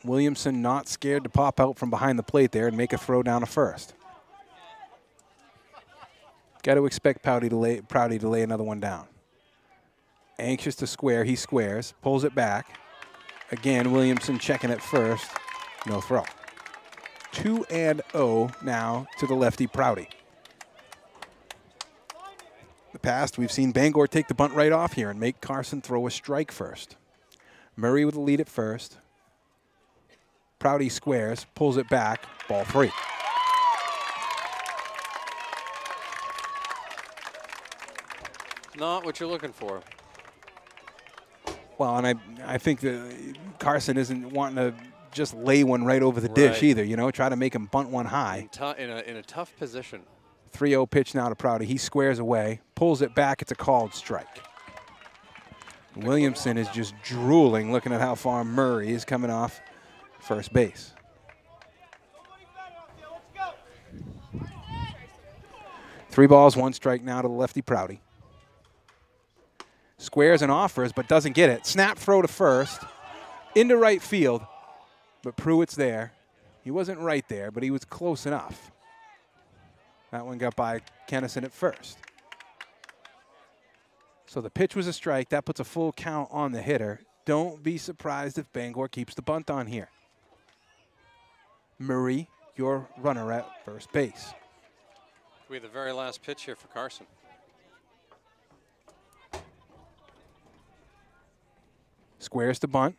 Williamson not scared to pop out from behind the plate there and make a throw down to first. Got to expect Prouty to lay another one down. Anxious to square, he squares, pulls it back. Again, Williamson checking at first, no throw. 2-0 now to the lefty Prouty. In the past, we've seen Bangor take the bunt right off here and make Carson throw a strike first. Murray with the lead at first. Prouty squares, pulls it back, ball 3. Not what you're looking for. Well, and I think that Carson isn't wanting to just lay one right over the dish either, you know, try to make him bunt one high. In a tough position. 3-0 pitch now to Prouty. He squares away, pulls it back. It's a called strike. Williamson is just drooling looking at how far Murray is coming off first base. Three balls, 1 strike now to the lefty Prouty. Squares and offers, but doesn't get it. Snap throw to first, into right field, but Pruitt's there. He wasn't right there, but he was close enough. That one got by Kennison at first. So the pitch was a strike. That puts a full count on the hitter. Don't be surprised if Bangor keeps the bunt on here. Murray, your runner at first base. We have the very last pitch here for Carson. Squares the bunt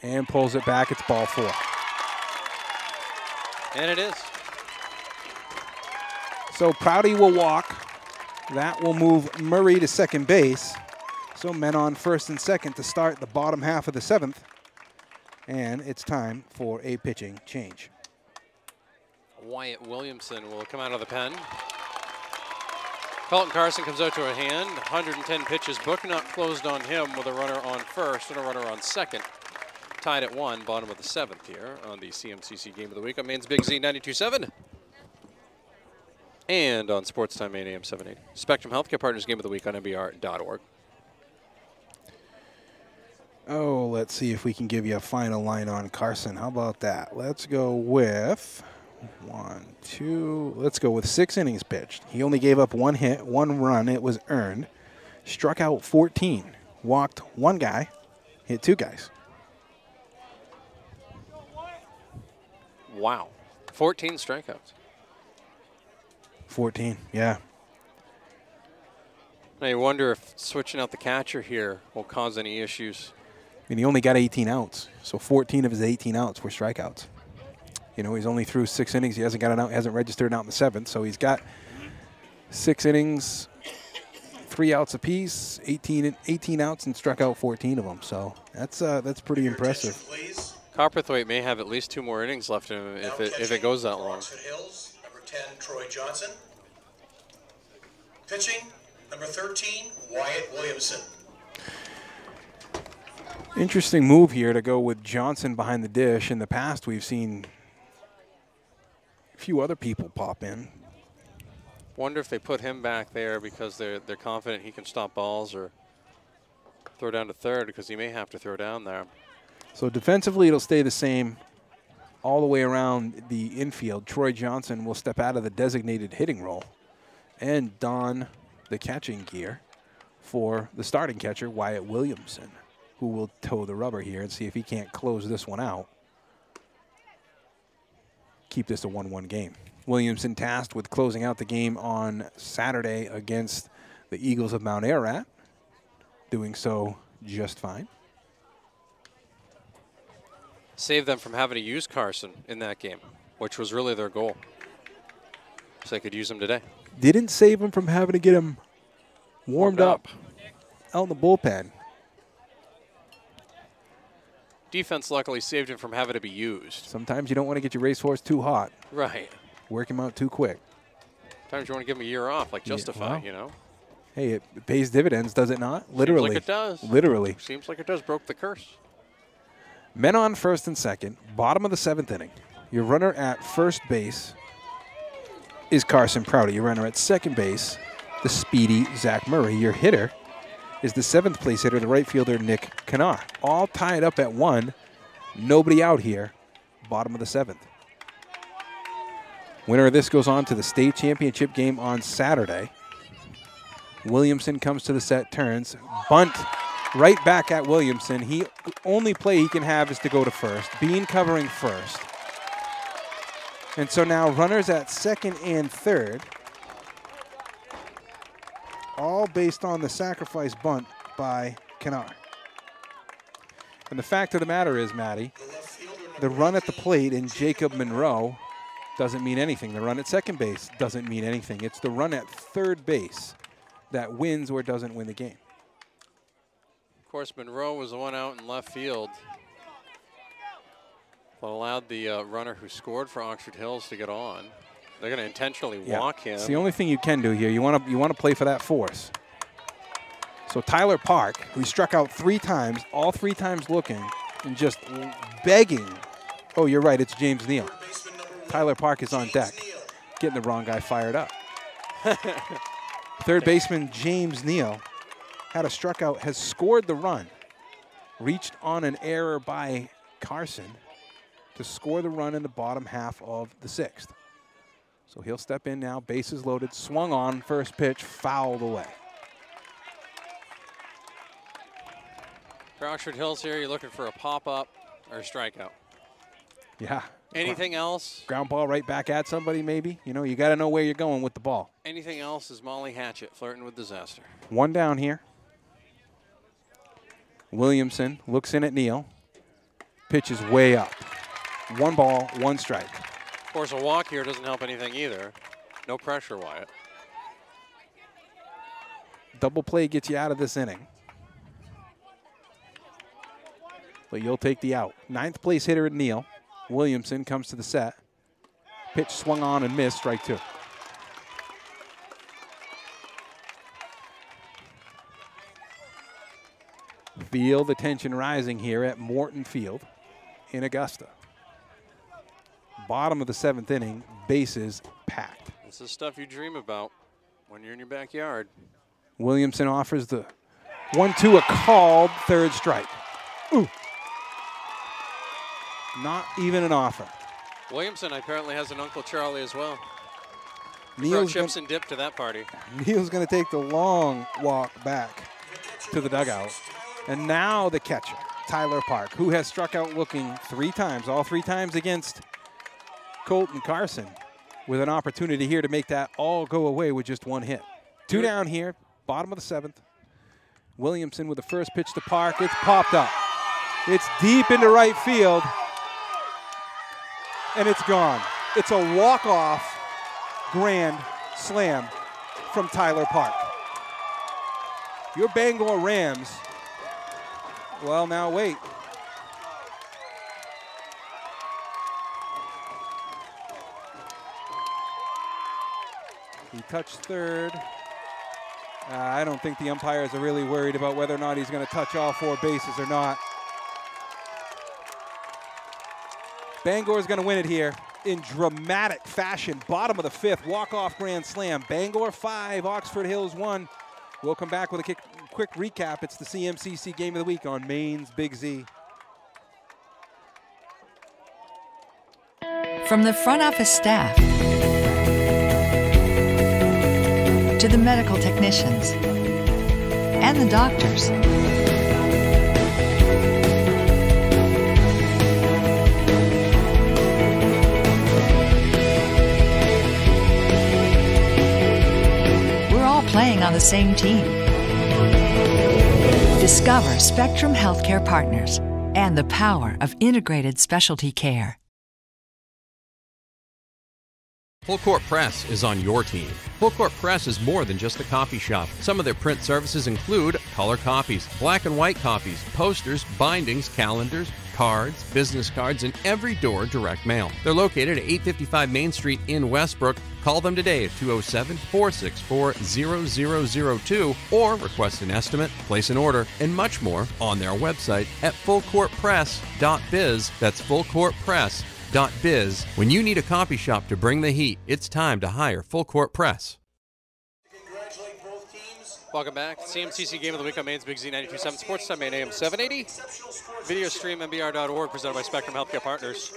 and pulls it back. It's ball 4. And it is. So Prouty will walk. That will move Murray to second base. So men on first and second to start the bottom half of the 7th. And it's time for a pitching change. Wyatt Williamson will come out of the pen. Colton Carson comes out to a hand. 110 pitches, book not closed on him with a runner on first and a runner on second. Tied at 1, bottom of the 7th here on the CMCC Game of the Week on Maine's Big Z 92.7. And on Sports Time Maine AM 780. Spectrum Healthcare Partners Game of the Week on MBR.org. Oh, let's see if we can give you a final line on Carson. How about that? Let's go with 1, 2. Let's go with 6 innings pitched. He only gave up 1 hit, 1 run. It was earned. Struck out 14. Walked 1 guy. Hit 2 guys. Wow. 14 strikeouts. 14, yeah. Now you wonder if switching out the catcher here will cause any issues. I mean, he only got 18 outs, so 14 of his 18 outs were strikeouts. You know, he's only through 6 innings. He hasn't got an out, hasn't registered an out in the 7th, so he's got 6 innings, 3 outs apiece, 18 outs, and struck out 14 of them. So that's pretty impressive. Copperthwaite may have at least 2 more innings left in him if it goes that long. Number 10, Troy Johnson. Pitching, number 13, Wyatt Williamson. Interesting move here to go with Johnson behind the dish. In the past, we've seen a few other people pop in. Wonder if they put him back there because they're confident he can stop balls, or throw down to third because he may have to throw down there. So defensively, it'll stay the same all the way around the infield. Troy Johnson will step out of the designated hitting role and don the catching gear for the starting catcher, Wyatt Williamson, who will toe the rubber here and see if he can't close this one out. Keep this a 1-1 game. Williamson tasked with closing out the game on Saturday against the Eagles of Mount Ararat, doing so just fine. Save them from having to use Carson in that game, which was really their goal. So they could use him today. Didn't save him from having to get him warmed up out in the bullpen. Defense luckily saved him from having to be used. Sometimes you don't want to get your racehorse too hot. Right. Work him out too quick. Sometimes you want to give him a year off, like Justify, well, you know. Hey, it pays dividends, does it not? Literally. Seems like it does. Literally. Seems like it does. Broke the curse. Men on first and second, bottom of the 7th inning. Your runner at first base is Carson Prouty. Your runner at second base, the speedy Zach Murray. Your hitter is the 7th place hitter, the right fielder, Nick Kanar. All tied up at 1. Nobody out here. Bottom of the 7th. Winner of this goes on to the state championship game on Saturday. Williamson comes to the set, turns, bunt right back at Williamson. He only play he can have is to go to first. Bean covering first. And so now runners at second and third, all based on the sacrifice bunt by Kanar. And the fact of the matter is, Matty, the run at the plate in Jacob Monroe doesn't mean anything. The run at second base doesn't mean anything. It's the run at third base that wins or doesn't win the game. Of course, Monroe was the one out in left field that allowed the runner who scored for Oxford Hills to get on. They're going to intentionally walk him. It's the only thing you can do here. You want to play for that force. So Tyler Park, who struck out 3 times, all 3 times looking and just begging. Oh, you're right. It's James Neal. Tyler Park is on deck, getting the wrong guy fired up. Third baseman James Neal had a struck out, has scored the run, reached on an error by Carson to score the run in the bottom half of the 6th. So he'll step in now, bases loaded, swung on, first pitch, fouled away. For Oxford Hills here, you're looking for a pop-up or a strikeout. Yeah. Anything else? Ground ball right back at somebody, maybe. You know, you got to know where you're going with the ball. Anything else is Molly Hatchet flirting with disaster. One down here. Williamson looks in at Neal. Pitches way up. 1 ball, 1 strike. Of course, a walk here doesn't help anything either. No pressure, Wyatt. Double play gets you out of this inning. But you'll take the out. 9th place hitter at Neal. Williamson comes to the set. Pitch swung on and missed, strike 2. Feel the tension rising here at Morton Field in Augusta. Bottom of the 7th inning, bases packed. This is stuff you dream about when you're in your backyard. Williamson offers the 1-2, a called 3rd strike. Ooh. Not even an offer. Williamson apparently has an Uncle Charlie as well. Neal's chips and dip to that party. Neal's going to take the long walk back to the dugout. And now the catcher, Tyler Park, who has struck out looking 3 times, all 3 times against Colton Carson, with an opportunity here to make that all go away with just 1 hit. 2 down here, bottom of the 7th. Williamson with the first pitch to Park. It's popped up. It's deep into right field. And it's gone. It's a walk-off grand slam from Tyler Park. Your Bangor Rams, well, now wait. He touched 3rd. I don't think the umpires are really worried about whether or not he's going to touch all 4 bases or not. Bangor is going to win it here in dramatic fashion. Bottom of the 5th, walk-off grand slam. Bangor 5, Oxford Hills 1. We'll come back with a quick recap. It's the CMCC Game of the Week on Maine's Big Z. From the front office staff to the medical technicians and the doctors, playing on the same team. Discover Spectrum Healthcare Partners and the power of integrated specialty care. Full Court Press is on your team. Full Court Press is more than just a copy shop. Some of their print services include color copies, black and white copies, posters, bindings, calendars, cards, business cards, and every door direct mail. They're located at 855 Main Street in Westbrook. Call them today at 207-464-0002 or request an estimate, place an order, and much more on their website at fullcourtpress.biz. That's fullcourtpress.biz. When you need a copy shop to bring the heat, it's time to hire Full Court Press. Welcome back. CMCC Game of the Week on Maine's Big Z 92.7 Sports Time, Maine AM 780. Video stream MBR.org, presented by Spectrum Healthcare Partners.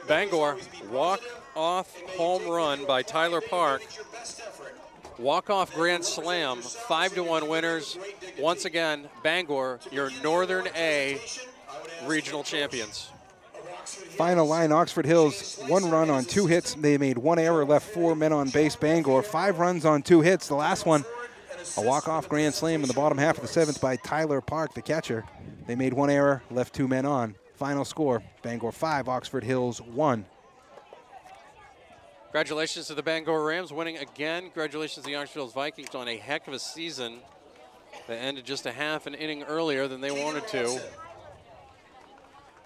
Bangor, walk-off home run by Tyler Park. Walk-off grand slam, 5-1 winners. Once again, Bangor, your Northern A regional champions. Final line, Oxford Hills, 1 run on 2 hits. They made 1 error, left 4 men on base. Bangor, 5 runs on 2 hits. The last one, a walk-off grand slam in the bottom half of the 7th by Tyler Park, the catcher. They made 1 error, left 2 men on. Final score, Bangor 5, Oxford Hills 1. Congratulations to the Bangor Rams winning again. Congratulations to the Oxford Hills Vikings on a heck of a season. They ended just a half an inning earlier than they wanted to.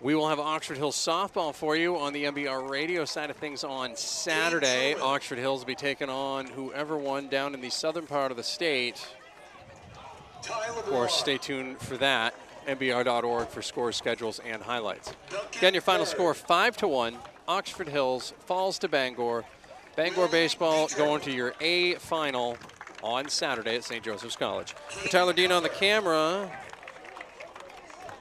We will have Oxford Hills softball for you on the MBR radio side of things on Saturday. Oxford Hills will be taking on whoever won down in the southern part of the state. Of course, stay tuned for that. MBR.org for scores, schedules, and highlights. Again, your final score, 5-1. Oxford Hills falls to Bangor. Bangor baseball going to your A final on Saturday at St. Joseph's College. For Tyler Dean on the camera,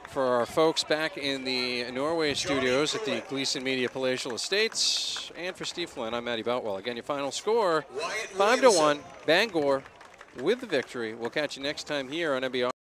for our folks back in the Norway studios at the Gleason Media Palatial Estates, and for Steve Flynn, I'm Matty Boutwell. Again, your final score, 5-1. Bangor with the victory. We'll catch you next time here on MBR.